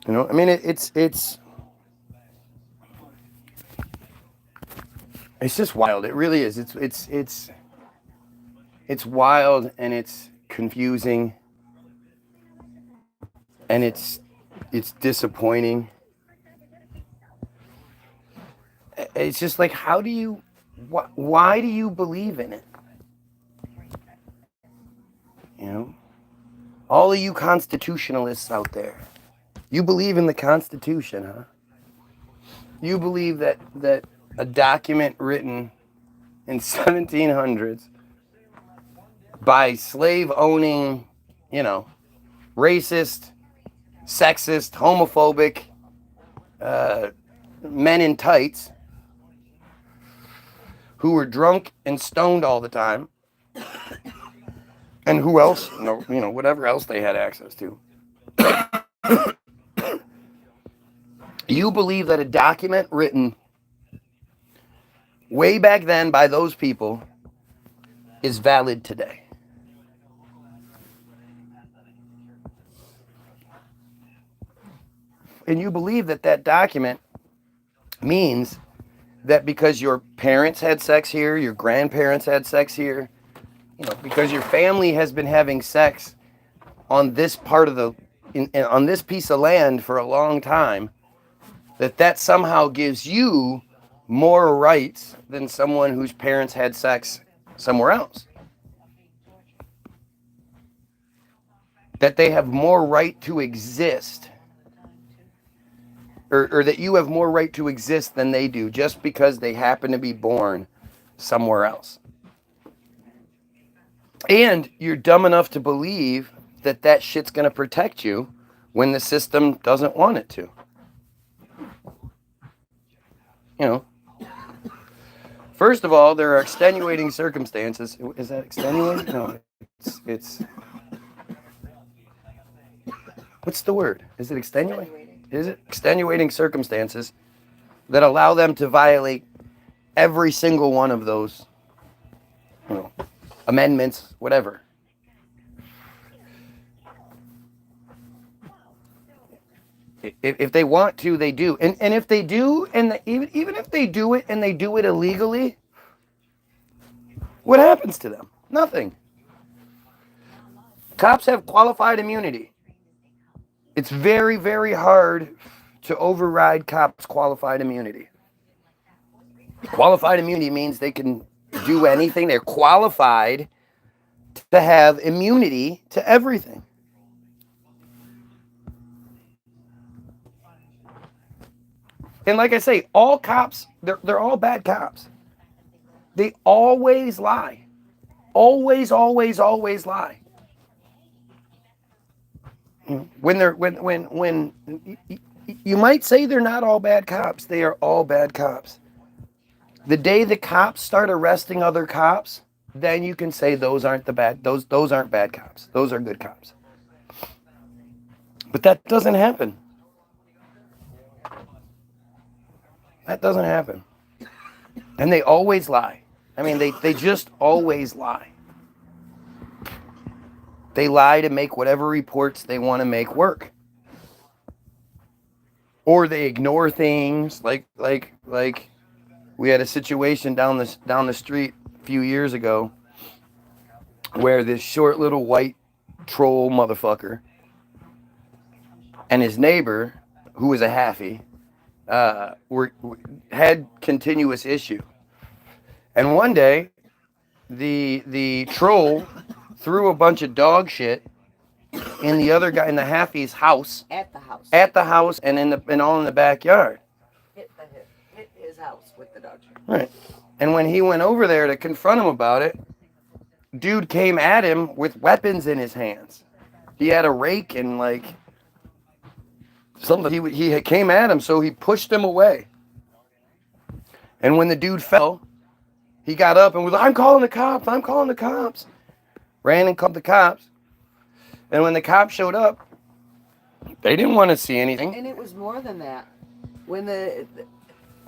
You know, I mean, it's just wild. It really is. It's wild, and it's confusing, and it's disappointing. It's just like, how do you, why do you believe in it? You know, all of you constitutionalists out there, you believe in the Constitution, huh? You believe that a document written in 1700s by slave-owning, you know, racist, sexist, homophobic men in tights who were drunk and stoned all the time, and who else, you know, whatever else they had access to. You believe that a document written way back then by those people is valid today. And you believe that that document means that because your parents had sex here, your grandparents had sex here, you know, because your family has been having sex on this part of the, on this piece of land for a long time, that somehow gives you more rights than someone whose parents had sex somewhere else. That they have more right to exist, or that you have more right to exist than they do just because they happen to be born somewhere else. And you're dumb enough to believe that that shit's going to protect you when the system doesn't want it to. You know, first of all, there are extenuating circumstances. Is that extenuating? No, it's what's the word? Is it extenuating? Is it extenuating circumstances that allow them to violate every single one of those, you know, amendments, whatever. If they want to, they do. And if they do, and even if they do it and they do it illegally, what happens to them? Nothing. Cops have qualified immunity. It's very, very hard to override cops' qualified immunity. Qualified immunity means they can do anything. They're qualified to have immunity to everything. And like I say, all cops, they're all bad cops. They always lie. Always, always, always lie. When you might say they're not all bad cops, they are all bad cops. The day the cops start arresting other cops, then you can say those aren't those aren't bad cops. Those are good cops. But that doesn't happen. That doesn't happen. And they always lie. I mean, they just always lie. They lie to make whatever reports they want to make work. Or they ignore things like we had a situation down the street a few years ago where this short little white troll motherfucker and his neighbor, who was a halfie, had continuous issue. And one day, the troll threw a bunch of dog shit in the other guy, in the halfie's house. At the house. At the house and all in the backyard. Hit his house with the dog shit. Right. And when he went over there to confront him about it, dude came at him with weapons in his hands. He had a rake and like something. He came at him, so he pushed him away. And when the dude fell, he got up and was like, I'm calling the cops. I'm calling the cops. ran and called the cops. And when the cops showed up, they didn't want to see anything. And it was more than that. When the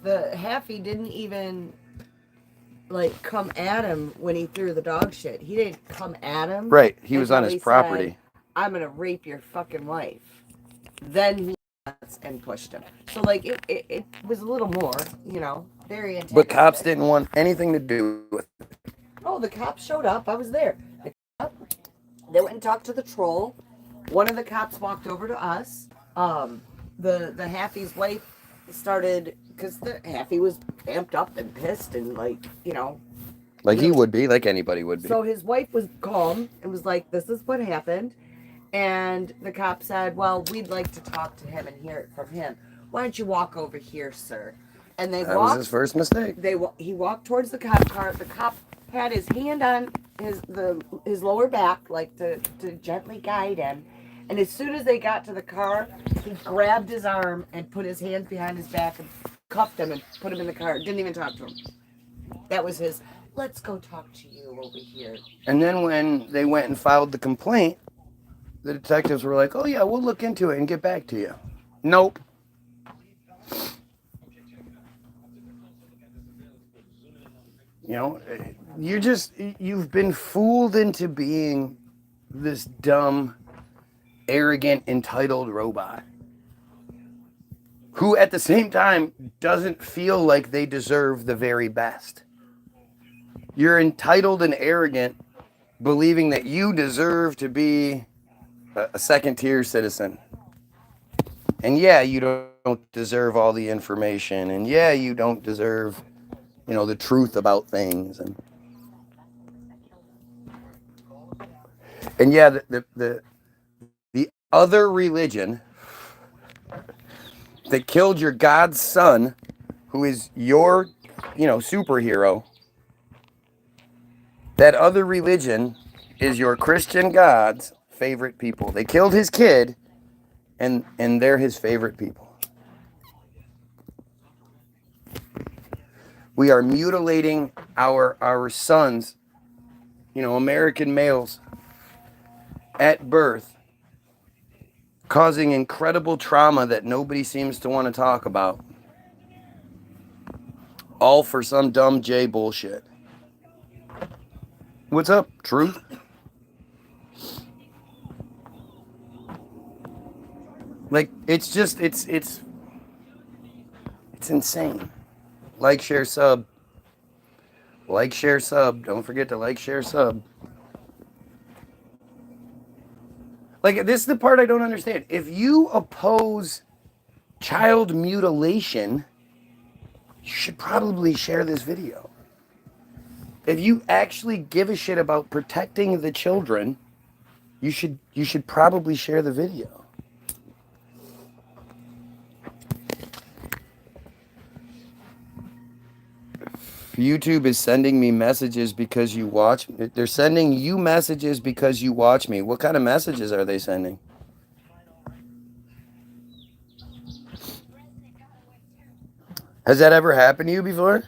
Haffy didn't even like come at him when he threw the dog shit. He didn't come at him. Right. He was on until his he property. said, I'm gonna rape your fucking wife. Then he and pushed him. So like it was a little more, very intense. But cops didn't want anything to do with it. Oh, the cops showed up. I was there. They went and talked to the troll. One of the cops walked over to us. The Haffy's wife started, because the Haffy was amped up and pissed and like he would be, like anybody would be. So his wife was calm and was like, this is what happened. And the cop said, well, we'd like to talk to him and hear it from him. Why don't you walk over here, sir? And that was his first mistake. He walked towards the cop car. The cop had his hand on his lower back, like to gently guide him. And as soon as they got to the car, he grabbed his arm and put his hands behind his back and cuffed him and put him in the car. Didn't even talk to him. That was his, let's go talk to you over here. And then when they went and filed the complaint, the detectives were like, oh yeah, we'll look into it and get back to you. Nope. You've been fooled into being this dumb, arrogant, entitled robot who at the same time doesn't feel like they deserve the very best. You're entitled and arrogant, believing that you deserve to be a second-tier citizen. And yeah, you don't deserve all the information. And yeah, you don't deserve, the truth about things. And yeah, the other religion that killed your God's son, who is your, superhero, that other religion is your Christian God's favorite people. They killed his kid, and they're his favorite people. We are mutilating our sons, American males, at birth, causing incredible trauma that nobody seems to want to talk about. All for some dumb J bullshit. What's up, Truth? Like, it's insane. Like, share, sub. Like, share, sub. Don't forget to like, share, sub. Like, this is the part I don't understand. If you oppose child mutilation, you should probably share this video. If you actually give a shit about protecting the children, you should probably share the video. YouTube is sending me messages because you watch. They're sending you messages because you watch me. What kind of messages are they sending? Has that ever happened to you before?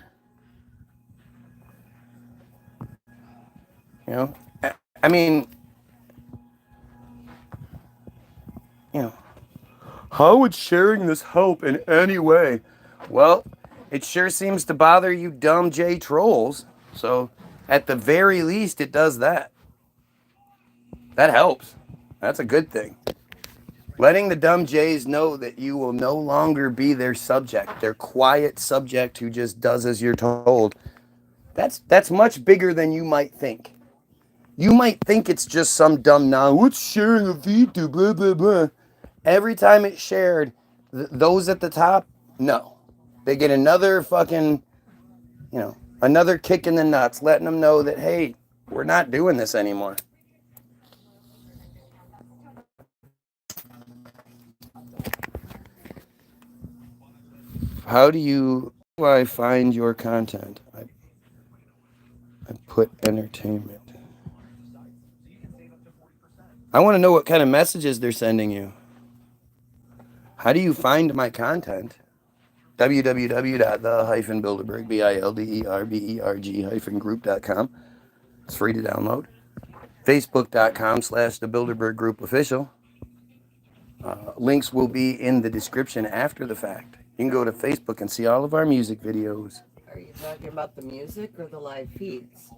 I mean, how would sharing this help in any way? Well, it sure seems to bother you dumb J trolls. So at the very least, it does that. That helps. That's a good thing. Letting the dumb J's know that you will no longer be their subject, their quiet subject who just does as you're told. That's much bigger than you might think. You might think it's just some dumb what's sharing a video, blah, blah, blah. Every time it's shared, those at the top, no. They get another fucking, another kick in the nuts, letting them know that, hey, we're not doing this anymore. How do I find your content? I put entertainment. I want to know what kind of messages they're sending you. How do you find my content? www.the-bilderberg, bilderberg-group.com. It's free to download. Facebook.com/The Bilderberg Group Official. Links will be in the description after the fact. You can go to Facebook and see all of our music videos. Are you talking about the music or the live feeds?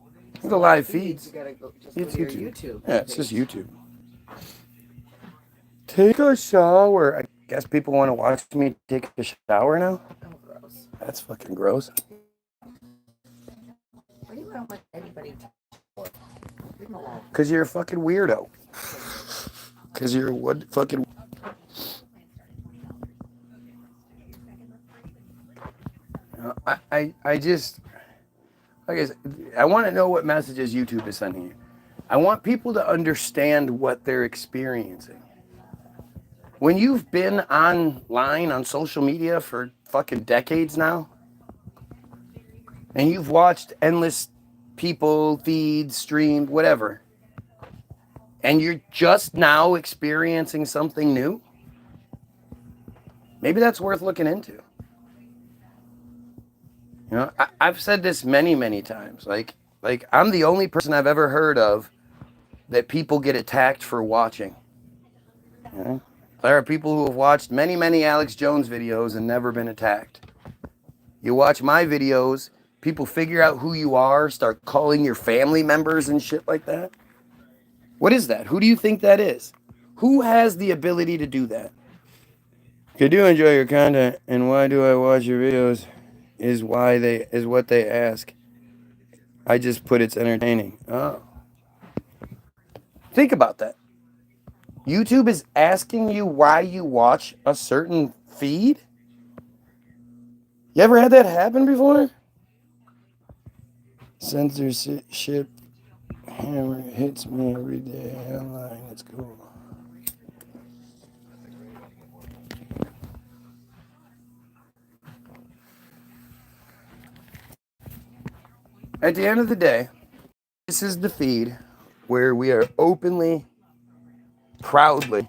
The live feeds. You gotta go just It's go to YouTube. your YouTube. Yeah, it's just YouTube. Take a shower. I guess people want to watch me take a shower now? Oh, gross. That's fucking gross. What do you want anybody to leave him alone. Because you're a fucking weirdo. Because you're what fucking... I just... Like I said, I want to know what messages YouTube is sending you. I want people to understand what they're experiencing. When you've been online on social media for fucking decades now, and you've watched endless people, feeds, streamed, whatever, and you're just now experiencing something new, maybe that's worth looking into. You know, I've said this many, many times. Like I'm the only person I've ever heard of that people get attacked for watching. You know? There are people who have watched many, many Alex Jones videos and never been attacked. You watch my videos, people figure out who you are, start calling your family members and shit like that. What is that? Who do you think that is? Who has the ability to do that? If you do enjoy your content, and why do I watch your videos, is what they ask. I just put it's entertaining. Oh. Think about that. YouTube is asking you why you watch a certain feed? You ever had that happen before? Censorship hammer hits me every day. Online, it's cool. At the end of the day, this is the feed where we are openly, proudly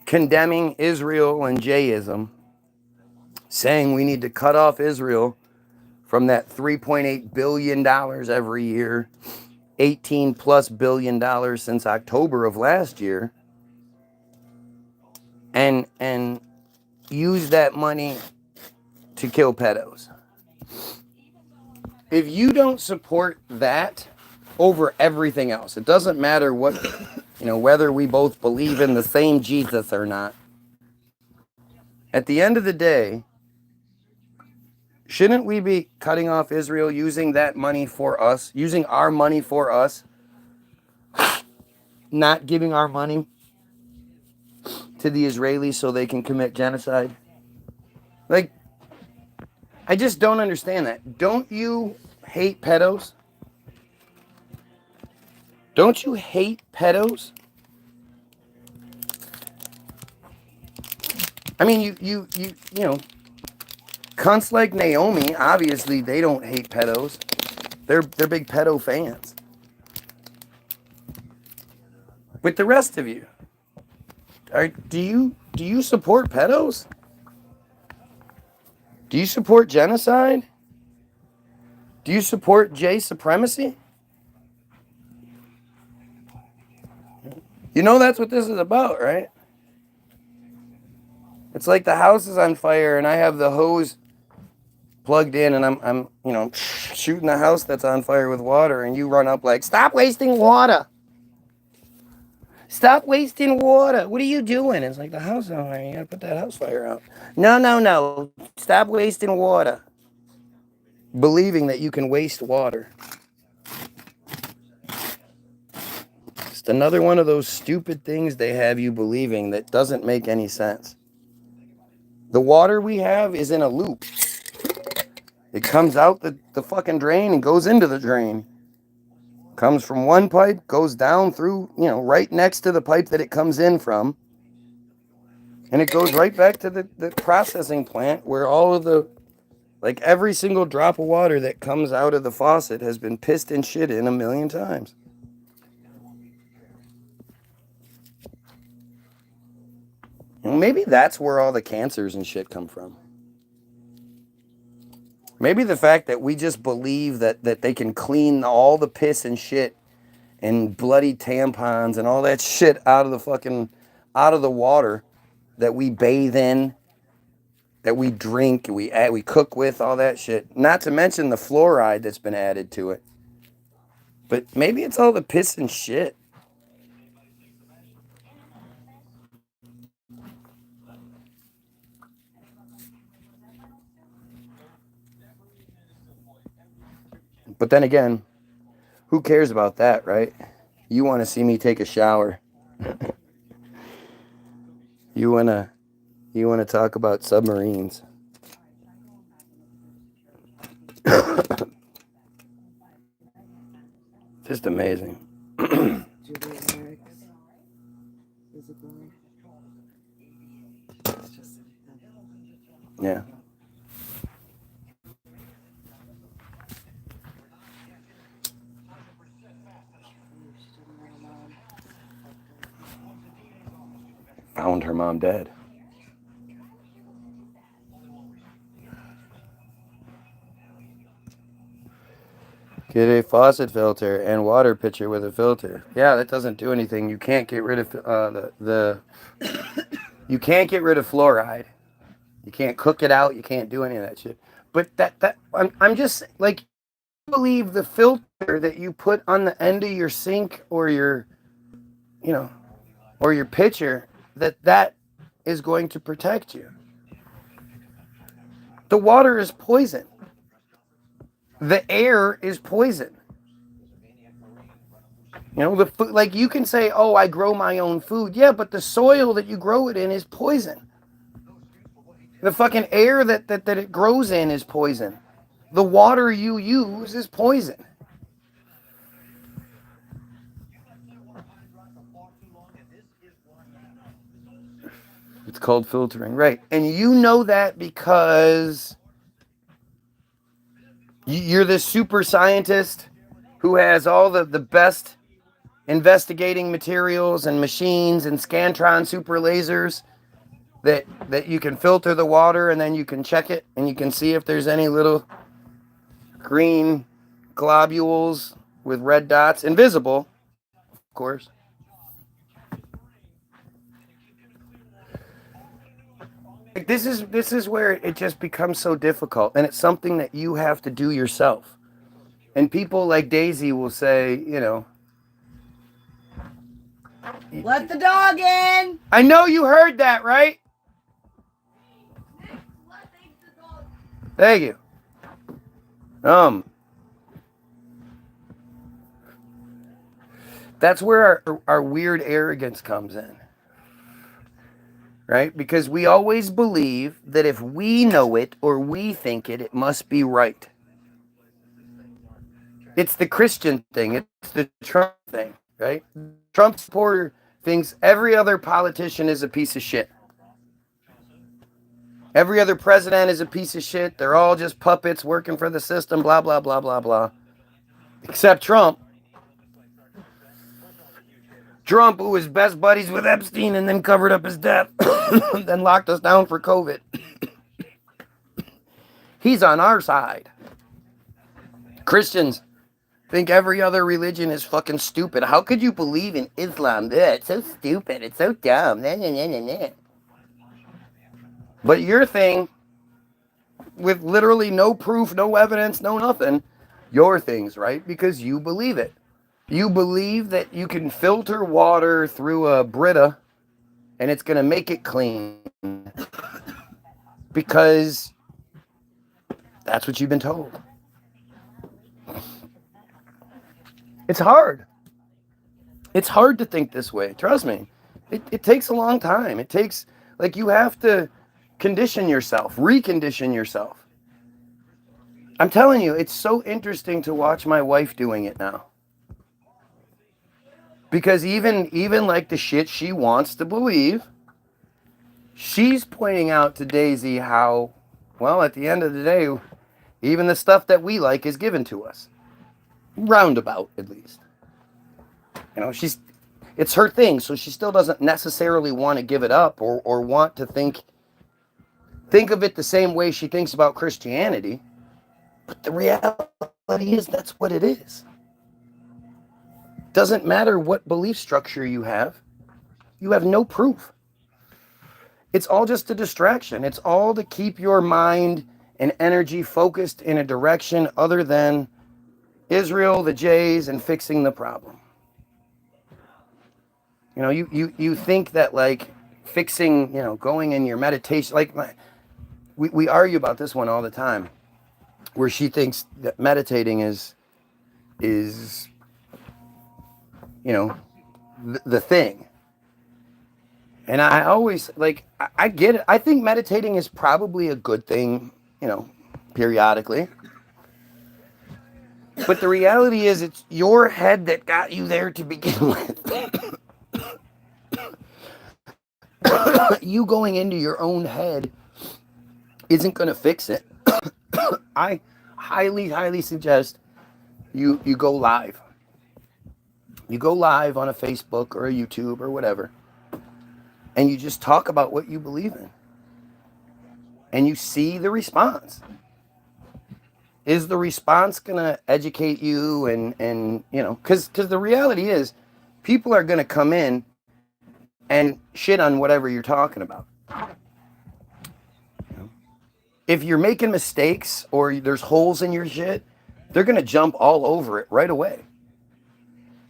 condemning Israel and Jayism, saying we need to cut off Israel from that $3.8 billion every year, $18+ billion since October of last year, and use that money to kill pedos. If you don't support that over everything else, it doesn't matter what, whether we both believe in the same Jesus or not. At the end of the day, shouldn't we be cutting off Israel, using that money for us, using our money for us, not giving our money to the Israelis so they can commit genocide? Like, I just don't understand that. Don't you hate pedos? Don't you hate pedos? I mean, you know, cunts like Naomi, obviously they don't hate pedos. They're big pedo fans. With the rest of you, do you support pedos? Do you support genocide? Do you support Jay supremacy? You know that's what this is about, right? It's like the house is on fire and I have the hose plugged in and I'm shooting the house that's on fire with water, and you run up like, "Stop wasting water. Stop wasting water. What are you doing?" It's like, the house is on fire. You gotta put that house fire out. No. Stop wasting water. Believing that you can waste water. Just another one of those stupid things they have you believing that doesn't make any sense. The water we have is in a loop. It comes out the fucking drain and goes into the drain. Comes from one pipe, goes down through, right next to the pipe that it comes in from. And it goes right back to the processing plant where all of every single drop of water that comes out of the faucet has been pissed and shit in 1,000,000 times. Maybe that's where all the cancers and shit come from. Maybe the fact that we just believe that they can clean all the piss and shit and bloody tampons and all that shit out of the water that we bathe in, that we drink, we cook with, all that shit. Not to mention the fluoride that's been added to it. But maybe it's all the piss and shit. But then again, who cares about that, right? You want to see me take a shower. You want to talk about submarines. Just amazing. Yeah. Found her mom dead. Get a faucet filter and water pitcher with a filter. Yeah, that doesn't do anything. You can't get rid of you can't get rid of fluoride. You can't cook it out. You can't do any of that shit. But I'm just like, I believe the filter that you put on the end of your sink or your, or your pitcher, that is going to protect you. The water is poison. The air is poison. Like you can say, oh, I grow my own food. Yeah, but the soil that you grow it in is poison. The fucking air that it grows in is poison. The water you use is poison. It's called filtering, right? And you know that because you're this super scientist who has all the best investigating materials and machines and Scantron super lasers that you can filter the water, and then you can check it and you can see if there's any little green globules with red dots, invisible, of course. This is where it just becomes so difficult, and it's something that you have to do yourself. And people like Daisy will say, let the dog in. I know you heard that, right? Thank you. That's where our weird arrogance comes in. Right? Because we always believe that if we know it or we think it, it must be right. It's the Christian thing. It's the Trump thing, right? Trump supporter thinks every other politician is a piece of shit. Every other president is a piece of shit. They're all just puppets working for the system, blah, blah, blah, blah, blah. Except Trump. Trump, who was best buddies with Epstein and then covered up his death, then locked us down for COVID. He's on our side. Christians think every other religion is fucking stupid. How could you believe in Islam? It's so stupid. It's so dumb. But your thing, with literally no proof, no evidence, no nothing, your thing's right because you believe it. You believe that you can filter water through a Brita and it's going to make it clean because that's what you've been told. It's hard. It's hard to think this way. Trust me. It takes a long time. It takes, you have to condition yourself, recondition yourself. I'm telling you, it's so interesting to watch my wife doing it now. Because even like the shit she wants to believe, she's pointing out to Daisy how, well, at the end of the day, even the stuff that we like is given to us. Roundabout, at least. It's her thing, so she still doesn't necessarily want to give it up or want to think of it the same way she thinks about Christianity. But the reality is that's what it is. Doesn't matter what belief structure you have no proof. It's all just a distraction. It's all to keep your mind and energy focused in a direction other than Israel, the Jays, and fixing the problem. You know, you think that like fixing, you know, going in your meditation, like we argue about this one all the time, where she thinks that meditating is you know, the thing. And I always, like, I get it. I think meditating is probably a good thing, you know, periodically. But the reality is it's your head that got you there to begin with. You going into your own head isn't going to fix it. I highly suggest you go live. You go live on a Facebook or a YouTube or whatever. And you just talk about what you believe in. And you see the response. Is the response going to educate you and you know, because the reality is people are going to come in and shit on whatever you're talking about. You know? If you're making mistakes or there's holes in your shit, they're going to jump all over it right away.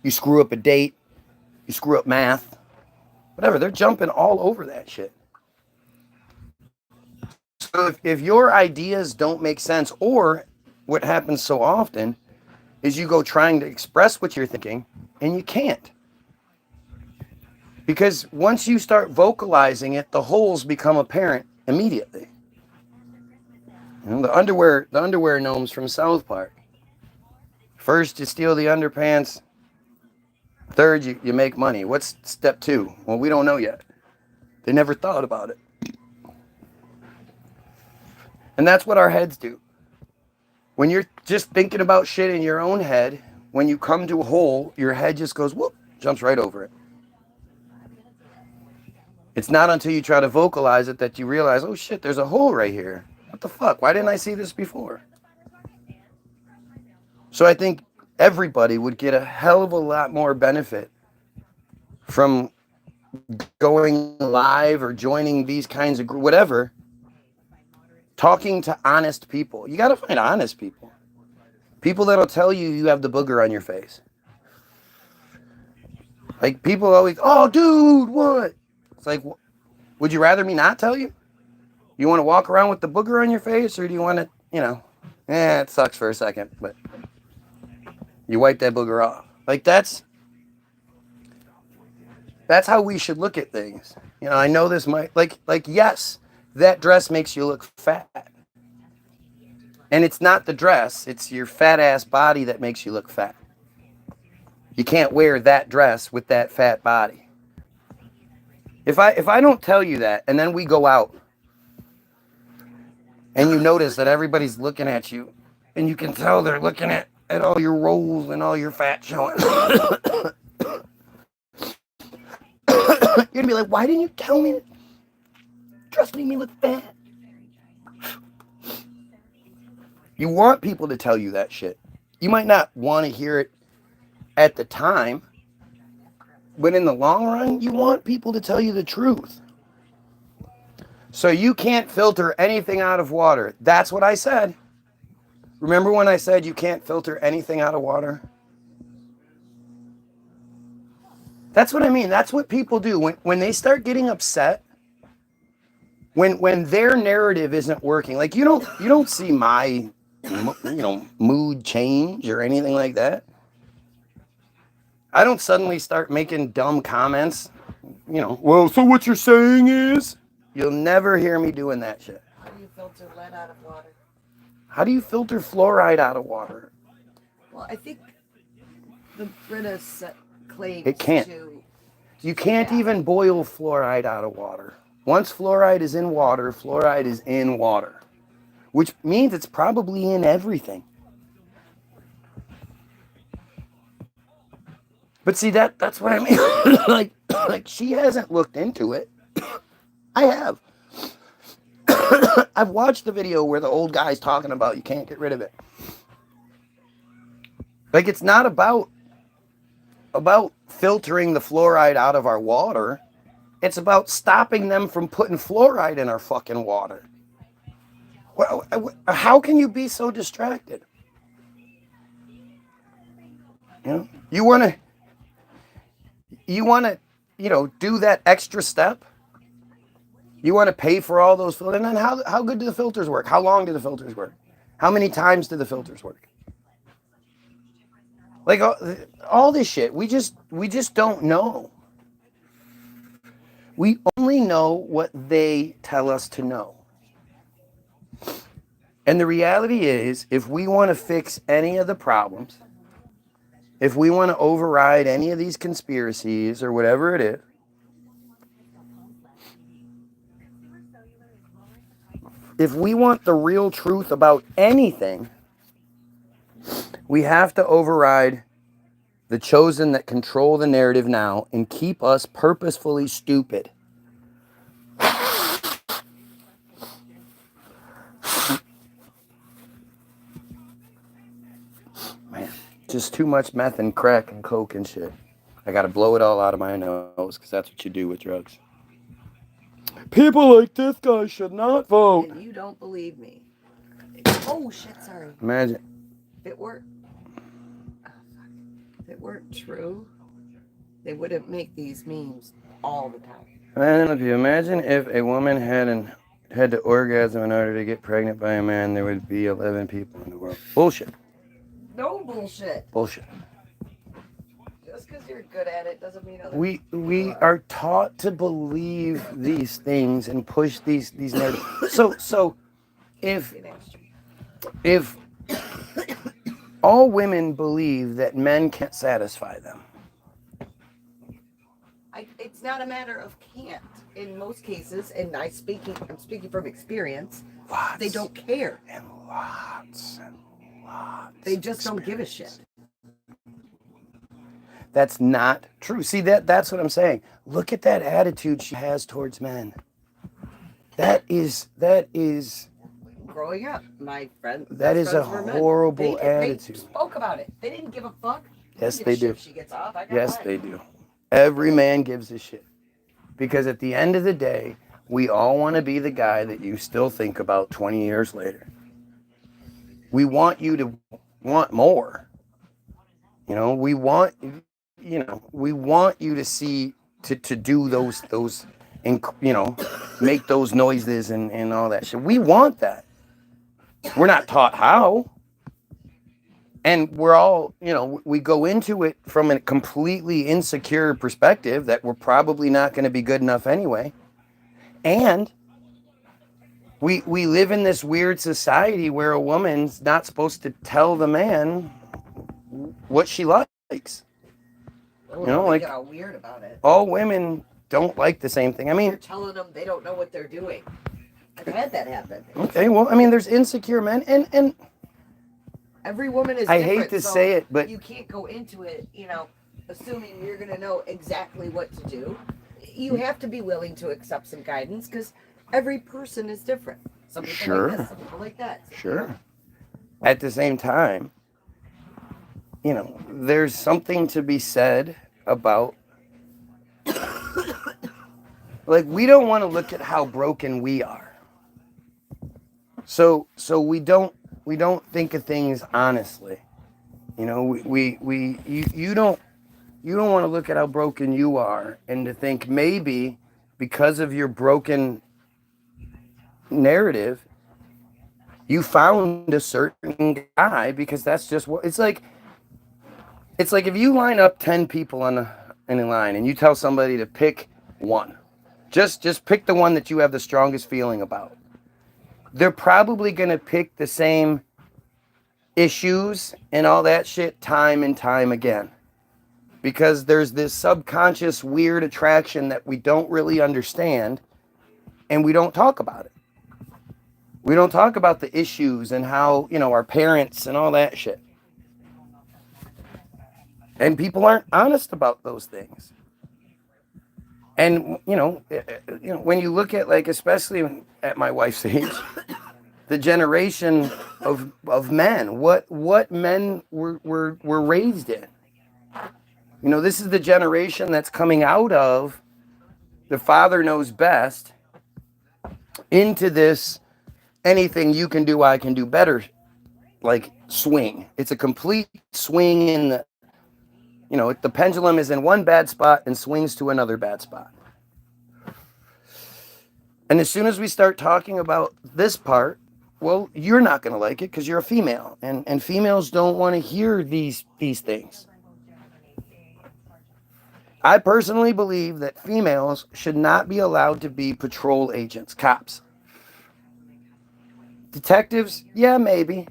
You screw up a date, you screw up math, whatever, they're jumping all over that shit. So if your ideas don't make sense, or what happens so often is you go trying to express what you're thinking and you can't. Because once you start vocalizing it, the holes become apparent immediately. You know, the underwear gnomes from South Park. First, you steal the underpants. Third, you make money. What's step 2? Well, we don't know yet. They never thought about it. And that's what our heads do. When you're just thinking about shit in your own head, when you come to a hole, your head just goes, whoop, jumps right over it. It's not until you try to vocalize it that you realize, oh shit, there's a hole right here. What the fuck? Why didn't I see this before? So I think everybody would get a hell of a lot more benefit from going live or joining these kinds of whatever, talking to honest people. You got to find honest people. People that'll tell you you have the booger on your face. Like people always, oh dude, what? It's like, would you rather me not tell you? You want to walk around with the booger on your face, or do you want to, you know, it sucks for a second, but you wipe that booger off. Like that's how we should look at things. You know, I know this might, like yes, that dress makes you look fat. And it's not the dress, it's your fat ass body that makes you look fat. You can't wear that dress with that fat body. If I don't tell you that, and then we go out, and you notice that everybody's looking at you, and you can tell they're looking at all your rolls and all your fat showing. You're gonna be like, why didn't you tell me? Dress made me look fat. You want people to tell you that shit. You might not want to hear it at the time, but in the long run, you want people to tell you the truth. So you can't filter anything out of water. That's what I said. Remember when I said you can't filter anything out of water? That's what I mean. That's what people do. When they start getting upset, when their narrative isn't working, like you don't see my mood change or anything like that. I don't suddenly start making dumb comments. You know, well, so what you're saying is, you'll never hear me doing that shit. How do you filter lead out of water? How do you filter fluoride out of water? Well, I think the British claims It can't. You can't even boil fluoride out of water. Once fluoride is in water, fluoride is in water, which means it's probably in everything. But see, that's what I mean. like she hasn't looked into it. I have. I've watched the video where the old guy's talking about you can't get rid of it. Like, it's not about filtering the fluoride out of our water. It's about stopping them from putting fluoride in our fucking water. How can you be so distracted? You know, you want to, do that extra step. You want to pay for all those filters. And then how good do the filters work? How long do the filters work? How many times do the filters work? Like all this shit, we just don't know. We only know what they tell us to know. And the reality is, if we want to fix any of the problems, if we want to override any of these conspiracies or whatever it is, if we want the real truth about anything, we have to override the chosen that control the narrative now and keep us purposefully stupid. Man, just too much meth and crack and coke and shit. I gotta blow it all out of my nose because that's what you do with drugs. People like this guy should not vote. And you don't believe me. Oh shit, sorry. Imagine. If it weren't true, they wouldn't make these memes all the time. Man, if you imagine if a woman had to orgasm in order to get pregnant by a man, there would be 11 people in the world. Bullshit. No bullshit. Bullshit. Just because you're good at it doesn't mean other We are taught to believe these things and push these narratives. So if all women believe that men can't satisfy them, it's not a matter of can't. In most cases, and I'm speaking from experience, they don't care. And lots. They just don't give a shit. That's not true. See, that's what I'm saying. Look at that attitude she has towards men. That is Growing up, my friend. That is a horrible attitude. They spoke about it. They didn't give a fuck. Yes, they do. If she gets off, I got Yes, mine. they do. Every man gives a shit. Because at the end of the day, we all want to be the guy that you still think about 20 years later. We want you to want more. We want you to see, to do those, and, make those noises and all that shit. We want that. We're not taught how. And we're all, we go into it from a completely insecure perspective that we're probably not going to be good enough anyway. And we live in this weird society where a woman's not supposed to tell the man what she likes. They get all weird about it. All women don't like the same thing. I mean, you're telling them they don't know what they're doing. I've had that happen. Okay, well, I mean, there's insecure men, and every woman is I different. hate to say it, but you can't go into it, assuming you're going to know exactly what to do. You have to be willing to accept some guidance because every person is different. Some people like this, some people like that. Sure. At the same time, there's something to be said about, like, we don't want to look at how broken we are. So we don't think of things honestly. You don't want to look at how broken you are and to think maybe because of your broken narrative, you found a certain guy because that's just what it's like. It's like if you line up 10 people in a line and you tell somebody to pick one, just pick the one that you have the strongest feeling about. They're probably going to pick the same issues and all that shit time and time again. Because there's this subconscious weird attraction that we don't really understand, and we don't talk about it. We don't talk about the issues and how, our parents and all that shit. And people aren't honest about those things. And, when you look at, like, especially at my wife's age, the generation of men, what men were raised in. You know, this is the generation that's coming out of the father knows best into this anything you can do, I can do better, like swing. It's a complete swing in the, you know, the pendulum is in one bad spot and swings to another bad spot. And as soon as we start talking about this part, well, you're not going to like it because you're a female, and females don't want to hear these things. I personally believe that females should not be allowed to be patrol agents, cops. Detectives, yeah, maybe.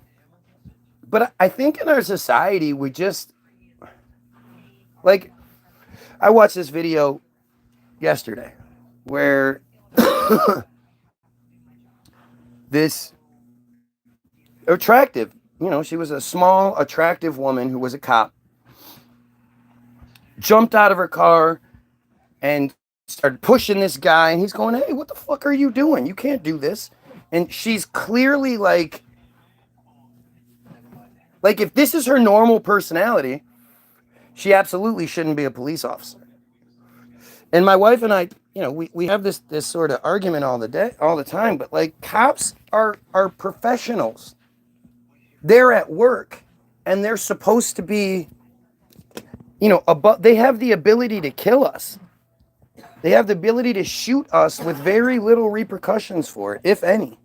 But I think in our society, we just, like, I watched this video yesterday where this attractive, you know, she was a small, attractive woman who was a cop, jumped out of her car and started pushing this guy, and he's going, hey, what the fuck are you doing? You can't do this. And she's clearly like if this is her normal personality, she absolutely shouldn't be a police officer. And my wife and I, you know, we have this sort of argument all the time, but like, cops are professionals. They're at work and they're supposed to be, you know, they have the ability to kill us. They have the ability to shoot us with very little repercussions for it, if any.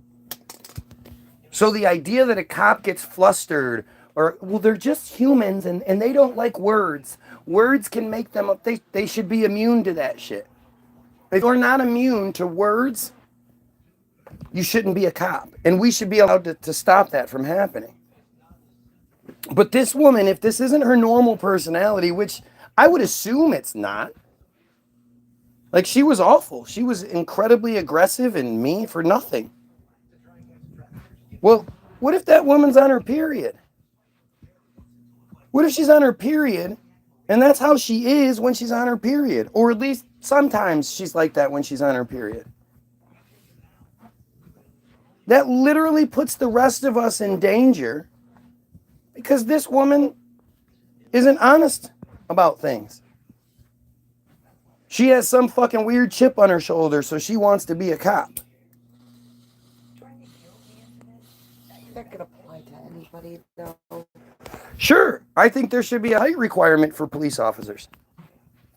So the idea that a cop gets flustered, or, well, they're just humans and they don't like words. Words can make them, they should be immune to that shit. If you're not immune to words, you shouldn't be a cop. And we should be allowed to stop that from happening. But this woman, if this isn't her normal personality, which I would assume it's not, like, she was awful. She was incredibly aggressive and mean for nothing. Well, what if that woman's on her period? What if she's on her period and that's how she is when she's on her period? Or at least sometimes she's like that when she's on her period. That literally puts the rest of us in danger because this woman isn't honest about things. She has some fucking weird chip on her shoulder, so she wants to be a cop. That could apply to anybody, though. Sure, I think there should be a height requirement for police officers.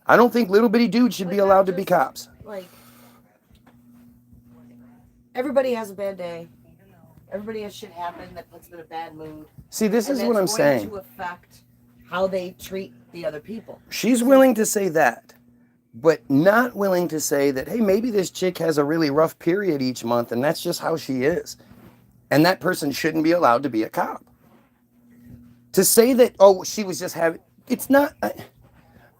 I don't think little bitty dudes should be allowed to be cops. Like, everybody has a bad day. Everybody has shit happen that puts them in a bad mood. See, this is what I'm saying. To affect how they treat the other people. She's willing to say that, but not willing to say that, hey, maybe this chick has a really rough period each month and that's just how she is. And that person shouldn't be allowed to be a cop. To say that, oh, she was just having, it's not,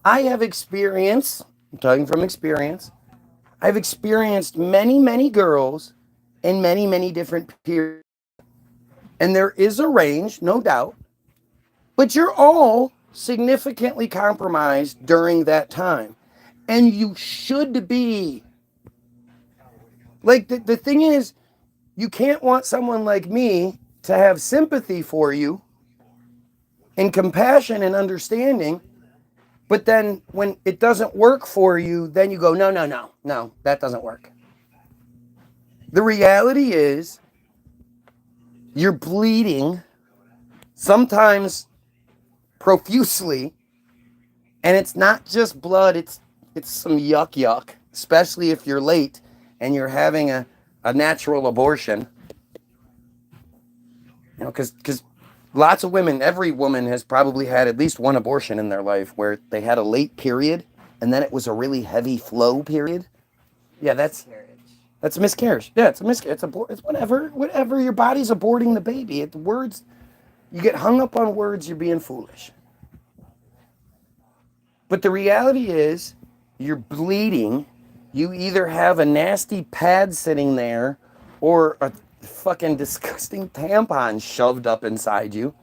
I have experience, I'm talking from experience, I've experienced many, many girls in many, many different periods. And there is a range, no doubt, but you're all significantly compromised during that time. And you should be. Like, the thing is, you can't want someone like me to have sympathy for you and compassion and understanding, but then when it doesn't work for you, then you go, no, that doesn't work. The reality is, you're bleeding, sometimes profusely, and it's not just blood, it's some yuck, especially if you're late and you're having a natural abortion. You know, because lots of women, every woman has probably had at least one abortion in their life where they had a late period and then it was a really heavy flow period. Yeah, that's a miscarriage. Yeah, it's a miscarriage. It's whatever. Your body's aborting the baby. It's words. You get hung up on words, you're being foolish. But the reality is, you're bleeding. You either have a nasty pad sitting there or a fucking disgusting tampon shoved up inside you.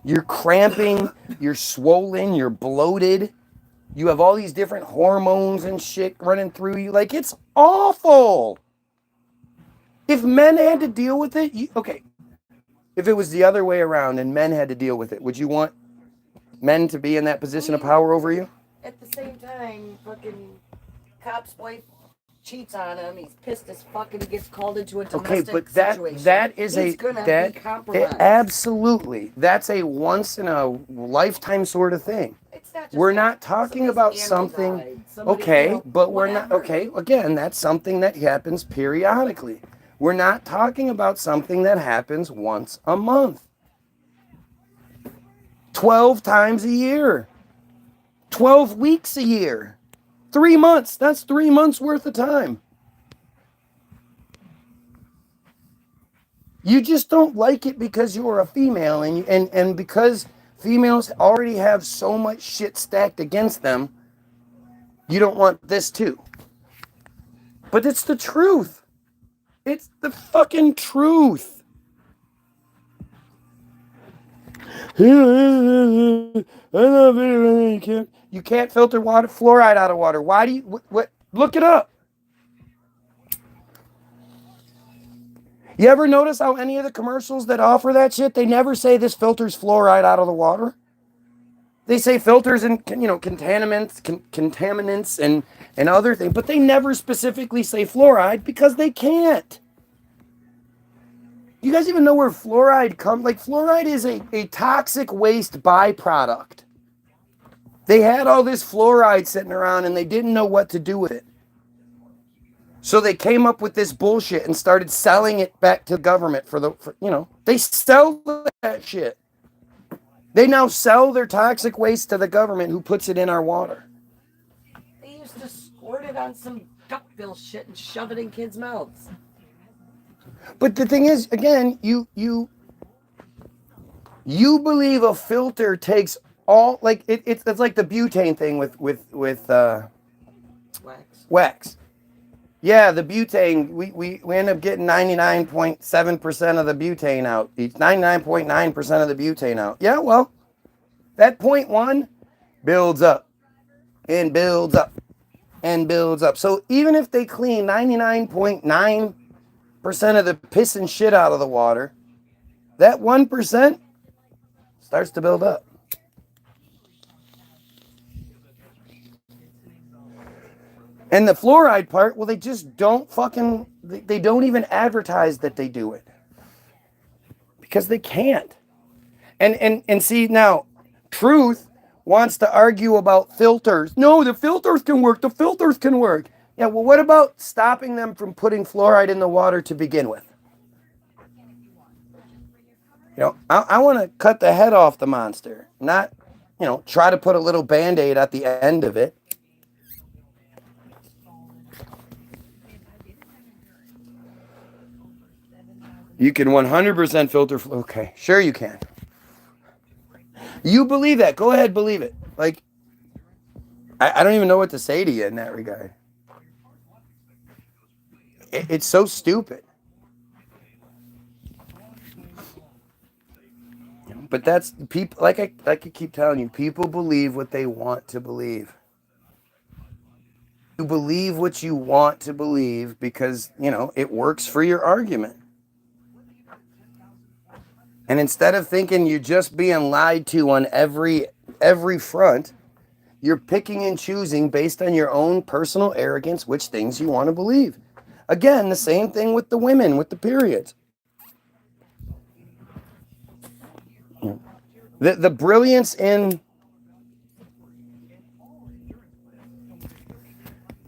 You're cramping, you're swollen, you're bloated. You have all these different hormones and shit running through you. Like, it's awful. If men had to deal with it, okay. If it was the other way around and men had to deal with it, would you want men to be in that position of power over you? At the same time, fucking cop's wife cheats on him. He's pissed as fuck and he gets called into a domestic situation. that is He's gonna be compromised. Absolutely. That's a once in a lifetime sort of thing. It's not just We're that. not talking about something. Died. Somebody, Okay, you know, but we're not. whatever. Okay, again, that's something that happens periodically. We're not talking about something that happens once a month. 12 times a year. 12 weeks a year. 3 months. That's 3 months worth of time. You just don't like it because you're a female and because females already have so much shit stacked against them, you don't want this too. But it's the truth. It's the fucking truth. You can't filter water, fluoride out of water. Why do you, what? Look it up. You ever notice how any of the commercials that offer that shit, they never say this filters fluoride out of the water? They say filters and, contaminants and other things, but they never specifically say fluoride because they can't. You guys even know where fluoride comes? Like, fluoride is a toxic waste byproduct. They had all this fluoride sitting around and they didn't know what to do with it. So they came up with this bullshit and started selling it back to the government they sell that shit. They now sell their toxic waste to the government who puts it in our water. They used to squirt it on some duckbill shit and shove it in kids' mouths. But the thing is, again, you believe a filter takes all, like it's like the butane thing with wax. Yeah, the butane, we end up getting 99.7% of the butane out. 99.9% of the butane out. Yeah, well, that 0.1 builds up and builds up and builds up. So even if they clean 99.9% of the piss and shit out of the water, that 1% starts to build up. And the fluoride part, well, they just don't they don't even advertise that they do it. Because they can't. And see, now, truth wants to argue about filters. No, the filters can work. The filters can work. Yeah, well, what about stopping them from putting fluoride in the water to begin with? I want to cut the head off the monster, not, try to put a little Band-Aid at the end of it. You can 100% filter. Okay, sure you can. You believe that. Go ahead, believe it. Like, I don't even know what to say to you in that regard. It's so stupid. But that's people. Like I keep telling you, people believe what they want to believe. You believe what you want to believe because it works for your argument. And instead of thinking you're just being lied to on every front, you're picking and choosing based on your own personal arrogance which things you want to believe. Again, the same thing with the women, with the periods. The brilliance in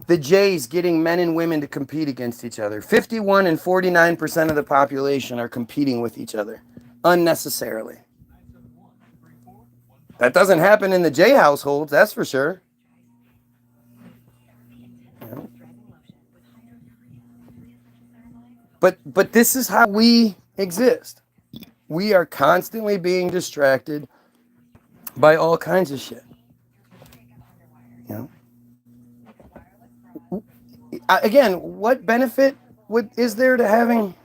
the Jays getting men and women to compete against each other. 51 and 49% of the population are competing with each other unnecessarily. That doesn't happen in the Jay households, that's for sure. But this is how we exist. We are constantly being distracted by all kinds of shit. Again, what benefit is there to having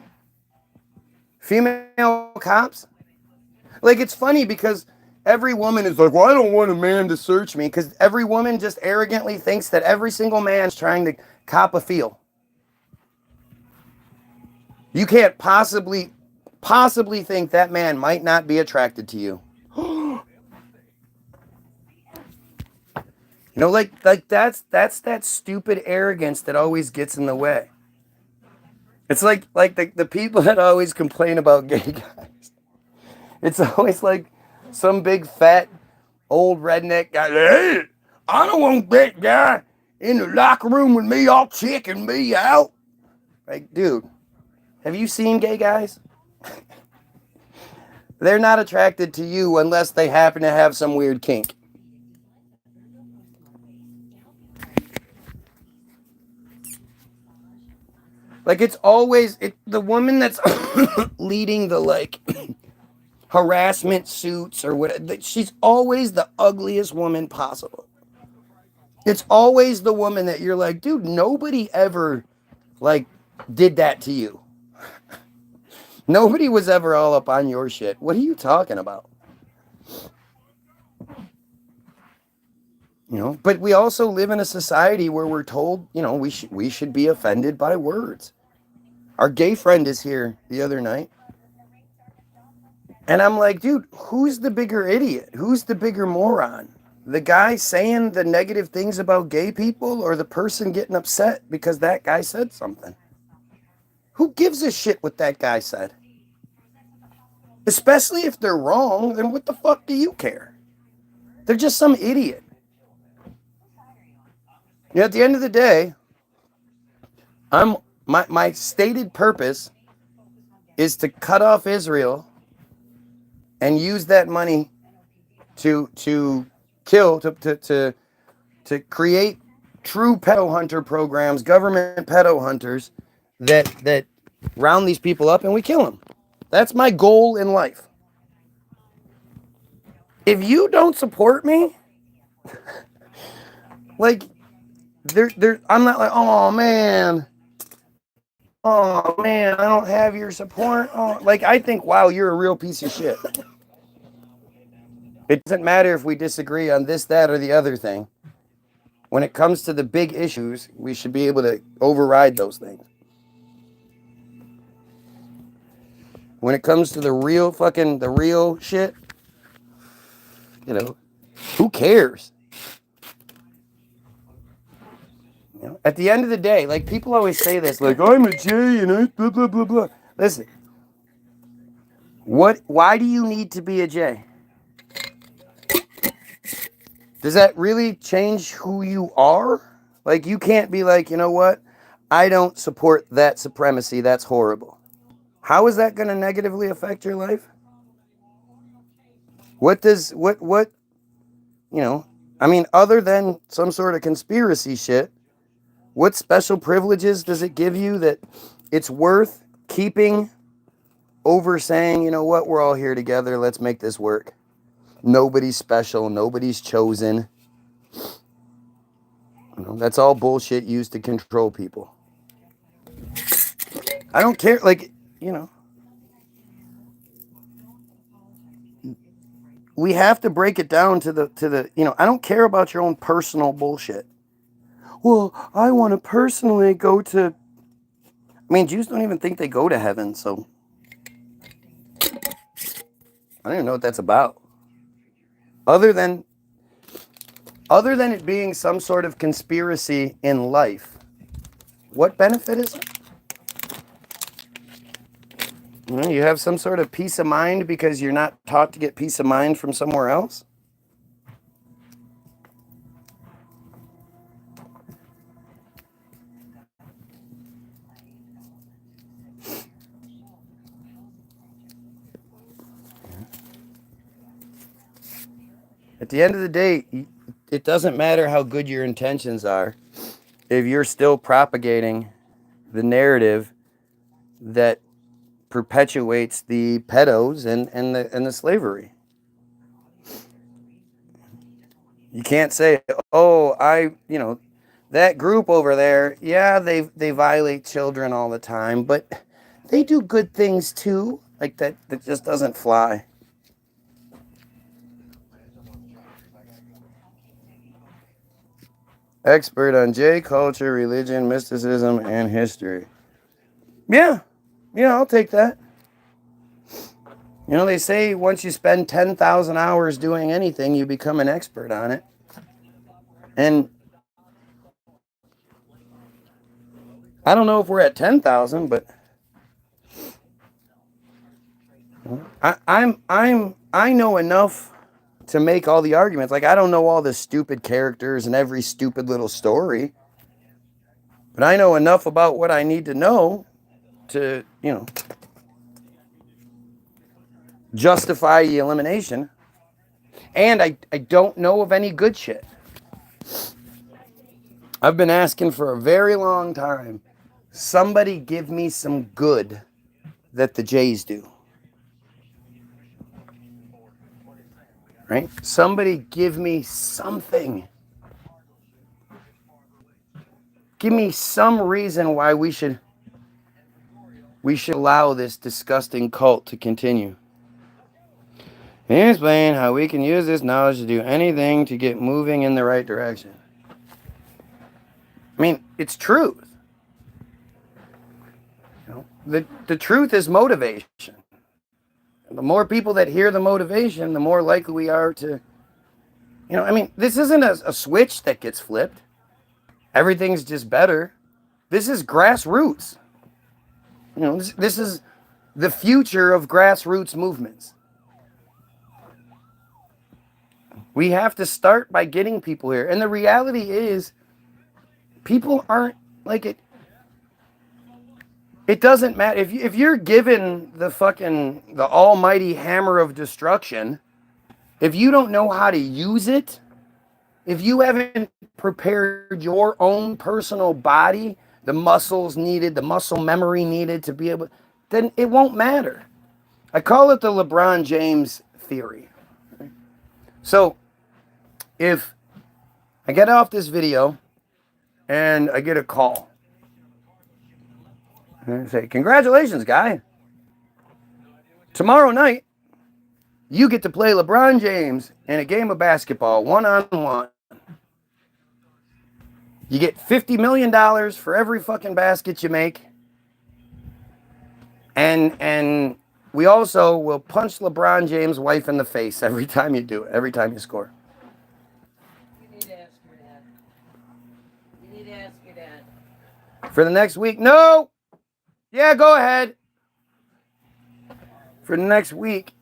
female cops? Like, it's funny because every woman is like, well, I don't want a man to search me, because every woman just arrogantly thinks that every single man is trying to cop a feel. You can't possibly think that man might not be attracted to you. You know, like that's that stupid arrogance that always gets in the way. It's like the people that always complain about gay guys. It's always like some big fat old redneck guy. Hey, I don't want that guy in the locker room with me all checking me out. Like, dude, have you seen gay guys? They're not attracted to you unless they happen to have some weird kink. Like, it's always the woman that's leading the like harassment suits or what. She's always the ugliest woman possible. It's always the woman that you're like, dude, nobody ever like did that to you. Nobody was ever all up on your shit. What are you talking about? You know, but we also live in a society where we're told, you know, we should be offended by words. Our gay friend is here the other night. And I'm like, dude, who's the bigger idiot? Who's the bigger moron? The guy saying the negative things about gay people or the person getting upset because that guy said something? Who gives a shit what that guy said? Especially if they're wrong, then what the fuck do you care? They're just some idiot. You know, at the end of the day, my stated purpose is to cut off Israel and use that money to kill, to create true pedo hunter programs, government pedo hunters that round these people up and we kill them. That's my goal in life. If you don't support me, like, I'm not like, oh man, I don't have your support. Oh, like, I think, wow, you're a real piece of shit. It doesn't matter if we disagree on this, that, or the other thing. When it comes to the big issues, we should be able to override those things. When it comes to the real shit, you know, who cares? You know, at the end of the day, like, people always say this, like, I'm a J and I blah, blah, blah, blah. Listen, why do you need to be a J? Does that really change who you are? Like, you can't be like, you know what? I don't support that supremacy. That's horrible. How is that going to negatively affect your life? What, you know, I mean, other than some sort of conspiracy shit, what special privileges does it give you that it's worth keeping over saying, you know what, we're all here together, let's make this work? Nobody's special, nobody's chosen. You know, that's all bullshit used to control people. I don't care, like, you know, we have to break it down to the, you know, I don't care about your own personal bullshit. Well, I want to personally go to, I mean, Jews don't even think they go to heaven, so I don't even know what that's about. Other than it being some sort of conspiracy in life, what benefit is it? You know, you have some sort of peace of mind because you're not taught to get peace of mind from somewhere else? At the end of the day, it doesn't matter how good your intentions are if you're still propagating the narrative that perpetuates the pedos and the slavery. You can't say, oh, you know, that group over there, yeah, they violate children all the time, but they do good things too. Like, that just doesn't fly. Expert on J culture, religion, mysticism, and history. Yeah. Yeah, I'll take that. You know, they say once you spend 10,000 hours doing anything, you become an expert on it. And I don't know if we're at 10,000, but I know enough to make all the arguments. Like, I don't know all the stupid characters and every stupid little story, but I know enough about what I need to know to, you know, justify the elimination. And I don't know of any good shit. I've been asking for a very long time. Somebody give me some good that the Jays do. Right? Somebody give me something. Give me some reason why we should allow this disgusting cult to continue. Explain how we can use this knowledge to do anything to get moving in the right direction. I mean, it's truth. You know, the truth is motivation. The more people that hear the motivation, the more likely we are to, you know, I mean, this isn't a switch that gets flipped. Everything's just better. This is grassroots. You know, this is the future of grassroots movements. We have to start by getting people here. And the reality is, people aren't like it. It doesn't matter. If you're given the almighty hammer of destruction, if you don't know how to use it, if you haven't prepared your own personal body, the muscles needed, the muscle memory needed to be able, then it won't matter. I call it the LeBron James theory. So, if I get off this video and I get a call, and I say, congratulations, guy. Tomorrow night, you get to play LeBron James in a game of basketball, one-on-one. You get $50 million for every fucking basket you make. And we also will punch LeBron James' wife in the face every time you do it, every time you score. You need to ask your dad. You need to ask your dad. For the next week, no! Yeah, go ahead. For the next week,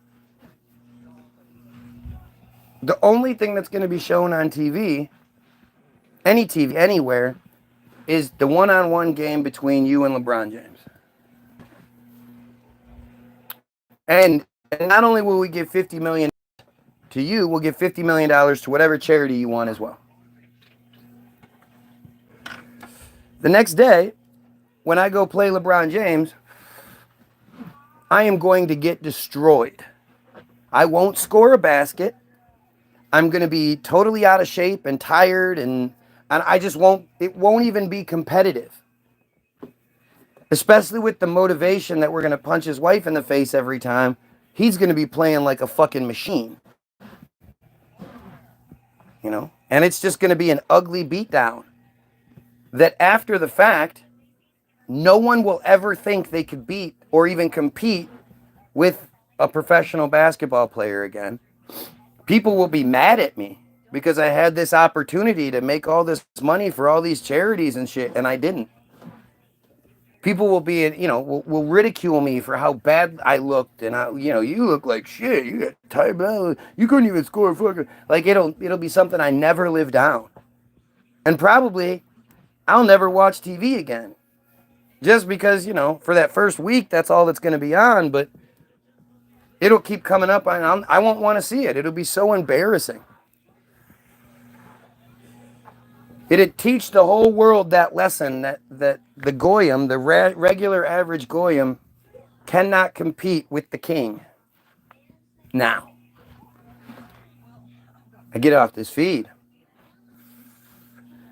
the only thing that's going to be shown on TV, any TV, anywhere, is the one-on-one game between you and LeBron James. And not only will we give $50 million to you, we'll give $50 million to whatever charity you want as well. The next day, when I go play LeBron James, I am going to get destroyed. I won't score a basket. I'm going to be totally out of shape and tired, and I just won't, it won't even be competitive. Especially with the motivation that we're going to punch his wife in the face every time. He's going to be playing like a fucking machine. You know? And it's just going to be an ugly beatdown that after the fact, no one will ever think they could beat or even compete with a professional basketball player again. People will be mad at me because I had this opportunity to make all this money for all these charities and shit, and I didn't. People will be, you know, will ridicule me for how bad I looked, and you look like shit. You got tight belly. You couldn't even score a fucking. Like it'll be something I never live down, and probably I'll never watch TV again, just because for that first week that's all that's going to be on, but it'll keep coming up, and I won't want to see it. It'll be so embarrassing. It'd teach the whole world that lesson that the Goyim, the regular average Goyim, cannot compete with the king. Now, I get off this feed.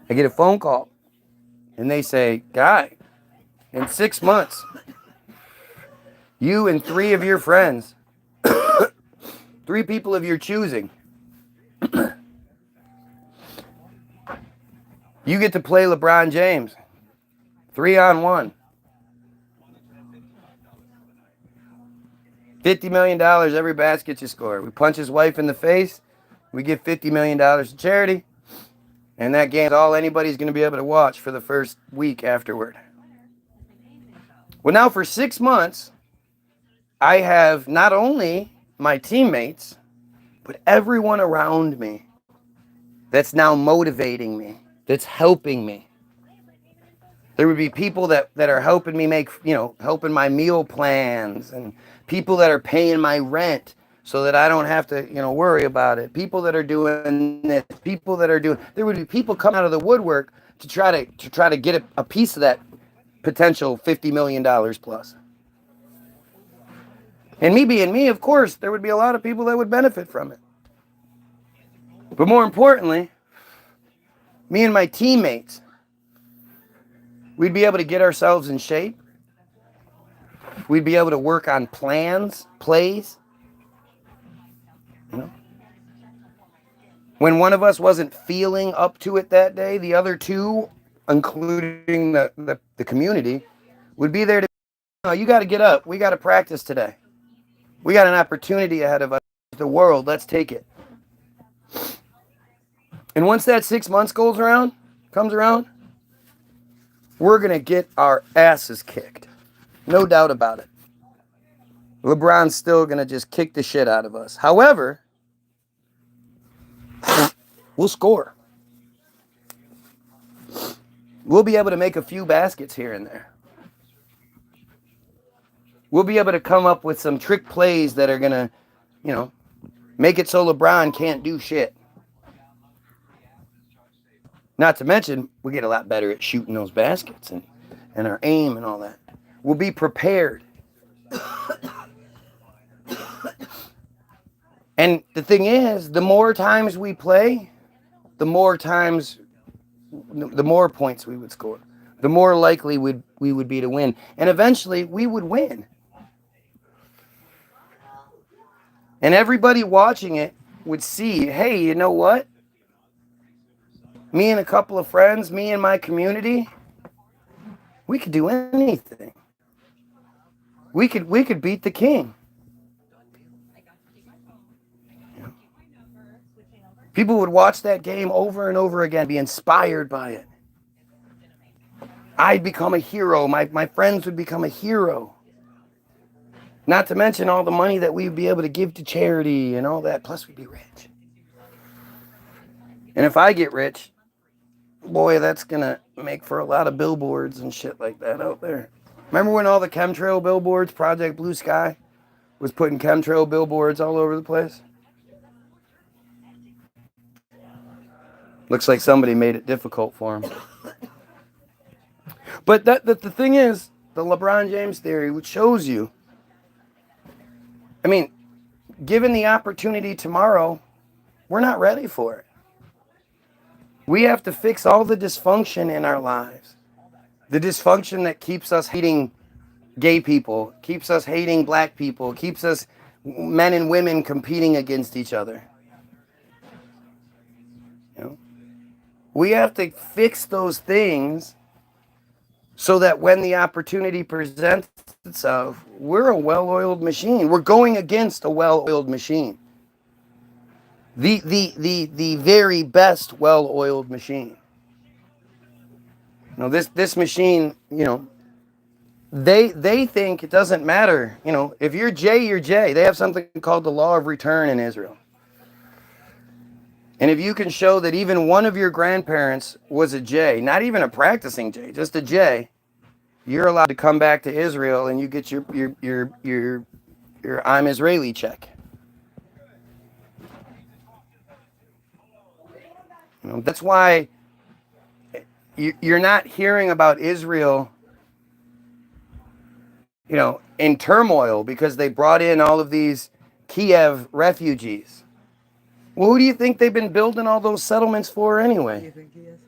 I get a phone call, and they say, Guy, in 6 months, you and 3 of your friends, 3 people of your choosing, you get to play LeBron James 3-on-1. $50 million every basket you score. We punch his wife in the face. We give $50 million to charity. And that game's all anybody's going to be able to watch for the first week afterward. Well, now for 6 months, I have not only my teammates, but everyone around me that's now motivating me, that's helping me. There would be people that are helping me make, helping my meal plans, and people that are paying my rent so that I don't have to, worry about it. People that are doing this, there would be people coming out of the woodwork to try to get a piece of that potential $50 million plus. And me being me, of course, there would be a lot of people that would benefit from it. But more importantly, me and my teammates, we'd be able to get ourselves in shape. We'd be able to work on plans, plays. When one of us wasn't feeling up to it that day, the other two, including the community, would be there to, you got to get up. We got to practice today. We got an opportunity ahead of us. The world, let's take it. And once that 6 months comes around, we're going to get our asses kicked. No doubt about it. LeBron's still going to just kick the shit out of us. However, we'll score. We'll be able to make a few baskets here and there. We'll be able to come up with some trick plays that are going to, make it so LeBron can't do shit. Not to mention, we get a lot better at shooting those baskets and our aim and all that. We'll be prepared. And the thing is, the more times we play, the more points we would score. The more likely we would be to win. And eventually, we would win. And everybody watching it would see, hey, you know what? Me and a couple of friends, me and my community, we could do anything. We could beat the king. People would watch that game over and over again, be inspired by it. I'd become a hero. My friends would become a hero. Not to mention all the money that we'd be able to give to charity and all that. Plus, we'd be rich. And if I get rich, boy, that's going to make for a lot of billboards and shit like that out there. Remember when all the chemtrail billboards, Project Blue Sky, was putting chemtrail billboards all over the place? Looks like somebody made it difficult for him. But the thing is, the LeBron James theory, which shows you, given the opportunity tomorrow, we're not ready for it. We have to fix all the dysfunction in our lives. The dysfunction that keeps us hating gay people, keeps us hating black people, keeps us men and women competing against each other. We have to fix those things so that when the opportunity presents itself, we're a well-oiled machine. We're going against a well-oiled machine. The very best well-oiled machine. This machine, they think it doesn't matter. If you're J, you're J. They have something called the law of return in Israel. And if you can show that even one of your grandparents was a J, not even a practicing J, just a J, you're allowed to come back to Israel and you get your I'm Israeli check. That's why you're not hearing about Israel, in turmoil because they brought in all of these Kiev refugees. Well, who do you think they've been building all those settlements for anyway? You think he is?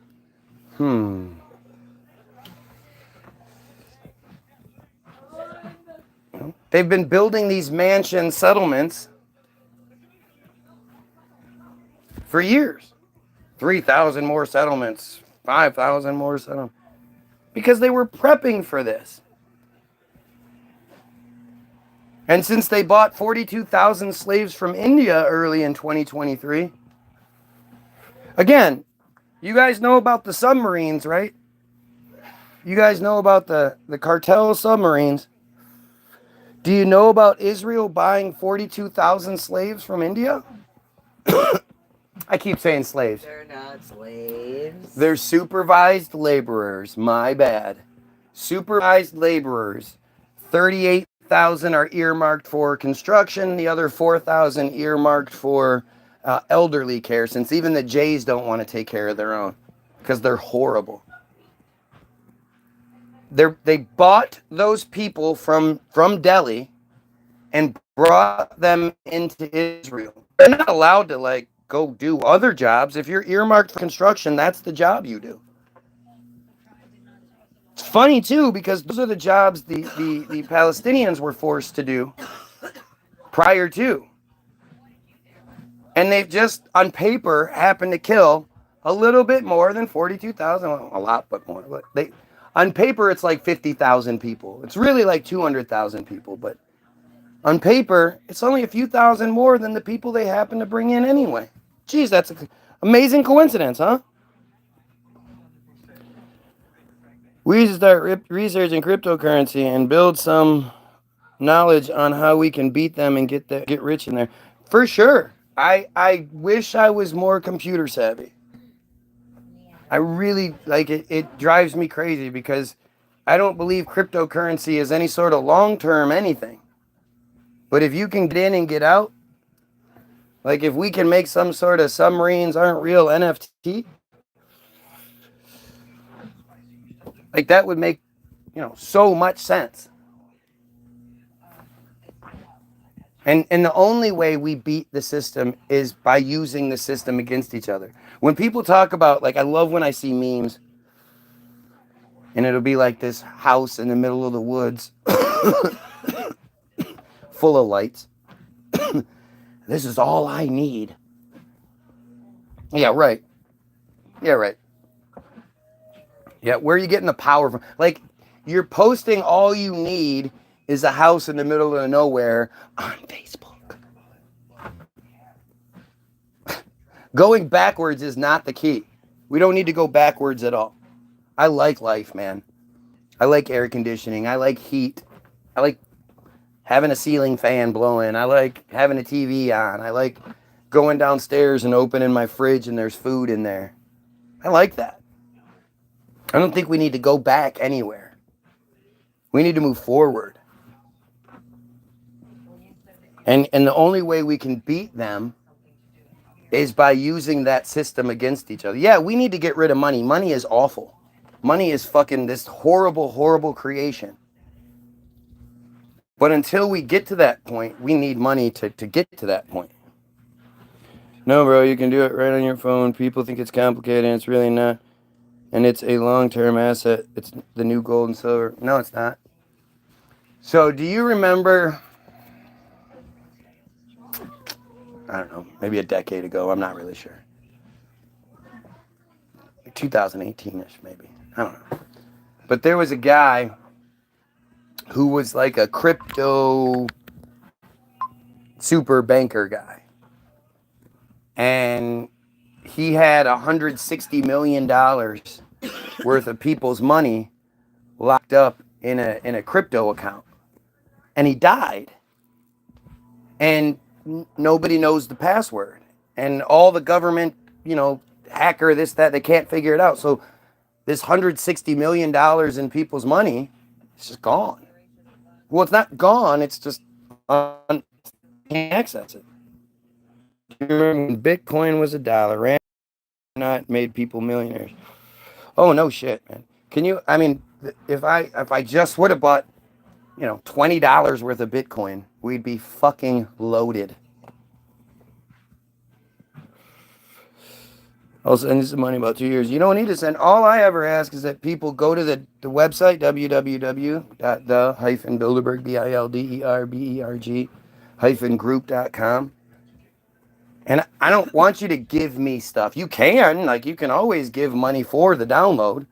They've been building these mansion settlements for years. 3,000 more settlements, 5,000 more settlements. Because they were prepping for this. And since they bought 42,000 slaves from India early in 2023, again, you guys know about the submarines, right? You guys know about the cartel submarines. Do you know about Israel buying 42,000 slaves from India? I keep saying slaves. They're not slaves. They're supervised laborers. My bad. Supervised laborers. 38,000 are earmarked for construction. The other 4,000 earmarked for elderly care, since even the Jays don't want to take care of their own because they're horrible. They bought those people from Delhi and brought them into Israel. They're not allowed to like go do other jobs. If you're earmarked for construction, that's the job you do. It's funny too, because those are the jobs the Palestinians were forced to do prior to. And they've just, on paper, happened to kill a little bit more than 42,000. Well, a lot, but more. But on paper, it's like 50,000 people. It's really like 200,000 people. But on paper, it's only a few thousand more than the people they happen to bring in anyway. Geez, that's an amazing coincidence, huh? We should start researching cryptocurrency and build some knowledge on how we can beat them and get rich in there. For sure. I wish I was more computer savvy. I really like it. It drives me crazy because I don't believe cryptocurrency is any sort of long-term anything. But if you can get in and get out, like if we can make some sort of submarines aren't real NFT, like that would make, so much sense. And the only way we beat the system is by using the system against each other. When people talk about, like, I love when I see memes, and it'll be like this house in the middle of the woods, full of lights. This is all I need. Yeah, right. Yeah, right. Yeah, where are you getting the power from? Like, you're posting all you need is a house in the middle of nowhere on Facebook. Going backwards is not the key. We don't need to go backwards at all. I like life, man. I like air conditioning. I like heat. I like having a ceiling fan blowing. I like having a TV on. I like going downstairs and opening my fridge and there's food in there. I like that. I don't think we need to go back anywhere. We need to move forward. And the only way we can beat them is by using that system against each other. Yeah, we need to get rid of money. Money is awful. Money is fucking this horrible, horrible creation. But until we get to that point, we need money to get to that point. No, bro, you can do it right on your phone. People think it's complicated, and it's really not. And it's a long-term asset. It's the new gold and silver. No, it's not. So do you remember, I don't know, maybe a decade ago, I'm not really sure. 2018-ish, maybe. I don't know. But there was a guy who was like a crypto super banker guy. And he had $160 million worth of people's money locked up in a crypto account. And he died. And nobody knows the password. And all the government, hacker, this, that, they can't figure it out. So this $160 million in people's money is just gone. Well, it's not gone. It's just can't access it. You remember when Bitcoin was $1, ran not made people millionaires. Oh, no shit, man. Can you, if I just would have bought, $20 worth of Bitcoin, we'd be fucking loaded. I'll send you some money in about 2 years. You don't need to send. All I ever ask is that people go to the website, www.the-bilderberg, bilderberg-group.com. And I don't want you to give me stuff. You can always give money for the download.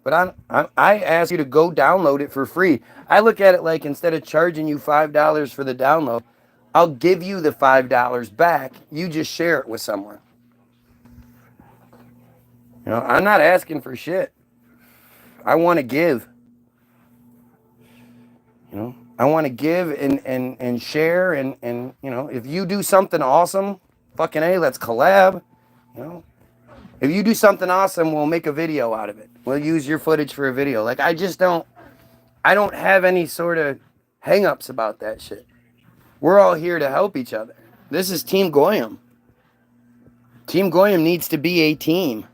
But I ask you to go download it for free. I look at it like instead of charging you $5 for the download, I'll give you the $5 back. You just share it with someone. You know, I'm not asking for shit. I want to give. You know, I want to give and share and you know, if you do something awesome, fucking A, let's collab. You know, if you do something awesome, we'll make a video out of it. We'll use your footage for a video. Like I don't have any sort of hang-ups about that shit. We're all here to help each other. This is Team Goyam. Team Goyam needs to be a team.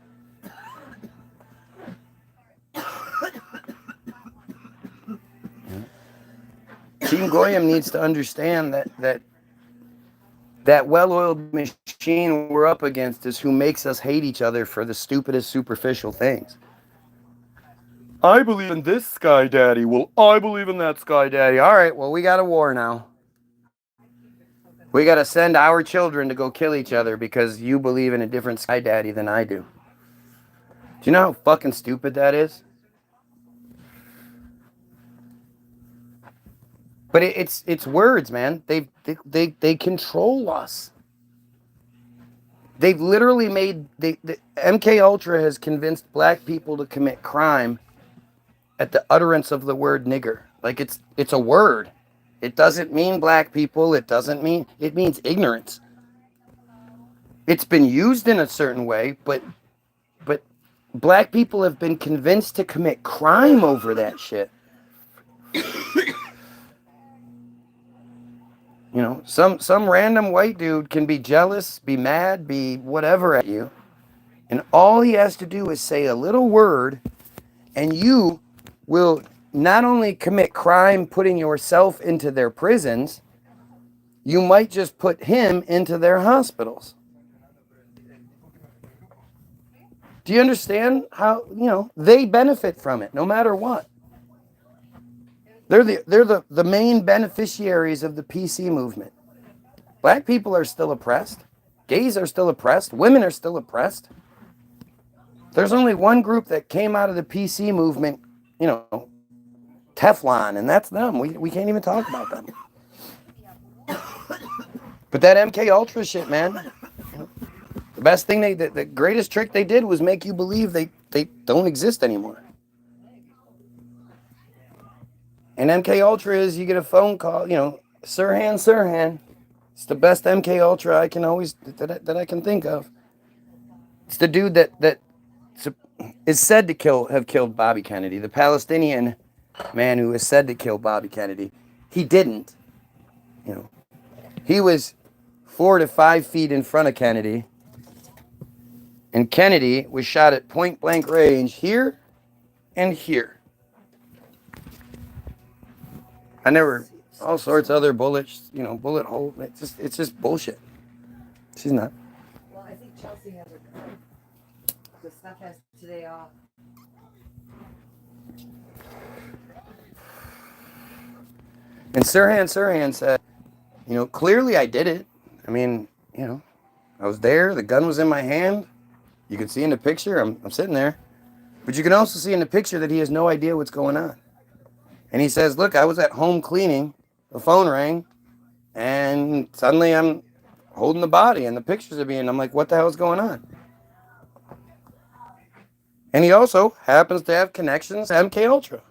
Team Goyam needs to understand that well-oiled machine we're up against is who makes us hate each other for the stupidest superficial things. I believe in this Sky Daddy. Well, I believe in that Sky Daddy. All right, well, we got a war now. We got to send our children to go kill each other because you believe in a different Sky Daddy than I do. Do you know how fucking stupid that is? But it's words, man. They control us. They've literally made the MK Ultra has convinced black people to commit crime at the utterance of the word nigger. Like it's a word. It doesn't mean black people. It means ignorance. It's been used in a certain way, but black people have been convinced to commit crime over that shit. You know, some random white dude can be jealous, be mad, be whatever at you. And all he has to do is say a little word, and you will not only commit crime putting yourself into their prisons, you might just put him into their hospitals. Do you understand how, you know, they benefit from it no matter what? They're the main beneficiaries of the PC movement. Black people are still oppressed. Gays are still oppressed. Women are still oppressed. There's only one group that came out of the PC movement, you know, Teflon, and that's them. We can't even talk about them. But that MK Ultra shit, man. You know, the best thing the greatest trick they did was make you believe they don't exist anymore. And MK Ultra is you get a phone call, you know, Sirhan. It's the best MK Ultra I can always that I can think of. It's the dude that is said to have killed Bobby Kennedy, the Palestinian man who is said to kill Bobby Kennedy. He didn't. You know, he was 4 to 5 feet in front of Kennedy, and Kennedy was shot at point blank range here and here. I never, all sorts of other bullets, you know, bullet hole. It's just bullshit. She's not. Well, I think Chelsea has her card. The stuff has today off. And Sirhan said, you know, clearly I did it. I mean, you know, I was there. The gun was in my hand. You can see in the picture, I'm sitting there. But you can also see in the picture that he has no idea what's going on. And he says, look, I was at home cleaning. The phone rang. And suddenly I'm holding the body and the pictures of me. And I'm like, what the hell is going on? And he also happens to have connections to MK Ultra.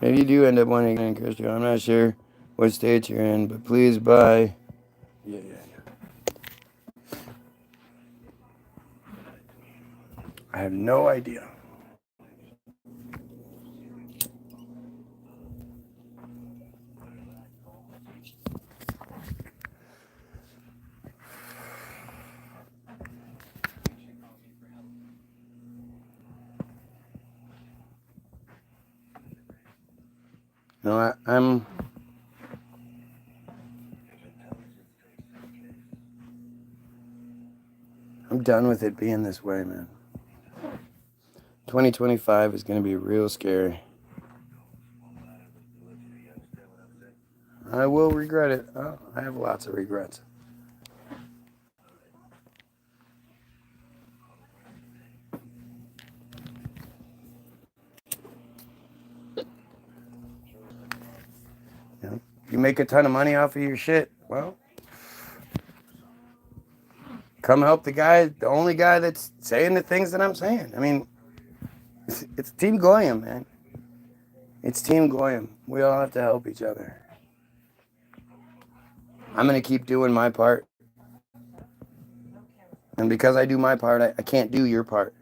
Maybe you do end up wanting to get in, Christian. I'm not sure what state you're in, but please buy. Yeah. I have no idea. No, I'm done with it being this way, man. 2025 is going to be real scary. I will regret it. Oh, I have lots of regrets. You make a ton of money off of your shit. Well, come help the only guy that's saying the things that I'm saying. I mean, it's Team Goyim, man. It's Team Goyim. We all have to help each other. I'm going to keep doing my part. And because I do my part, I can't do your part.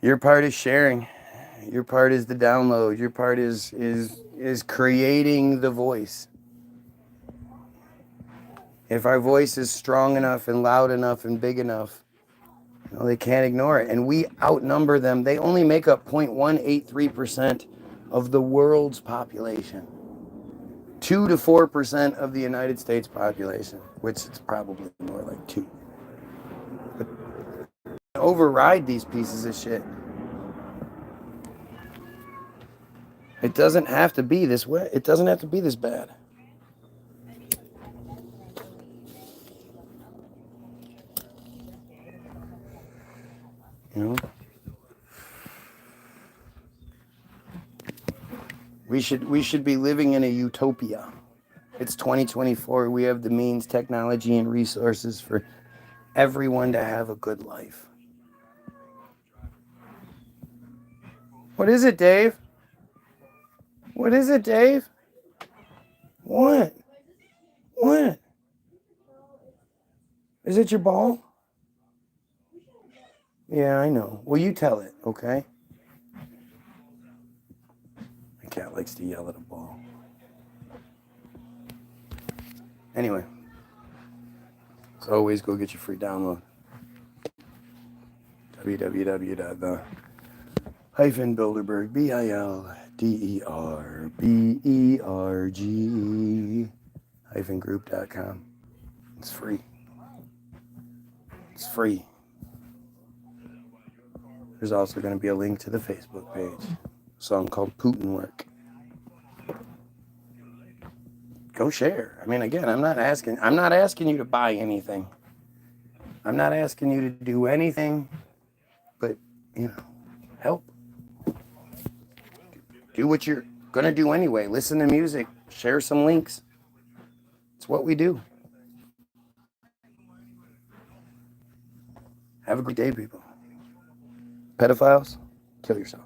Your part is sharing. Your part is the download. Your part is creating the voice. If our voice is strong enough and loud enough and big enough, they can't ignore it. And we outnumber them. They only make up 0.183% of the world's population. 2 to 4% of the United States population, which is probably more like 2. But override these pieces of shit. It doesn't have to be this way. It doesn't have to be this bad. You know? We should be living in a utopia. It's 2024. We have the means, technology, and resources for everyone to have a good life. What is it, Dave? What is it, Dave? What? What? Is it your ball? Yeah, I know. Well, you tell it, okay? My cat likes to yell at a ball. Anyway, as always, go get your free download. www.the-bilderberg, BILDERBERG-group.com. It's free. It's free. There's also going to be a link to the Facebook page. A song called Putin Work. Go share. I mean, again, I'm not asking you to buy anything. I'm not asking you to do anything but, help. Do what you're going to do anyway. Listen to music. Share some links. It's what we do. Have a great day, people. Pedophiles, kill yourself.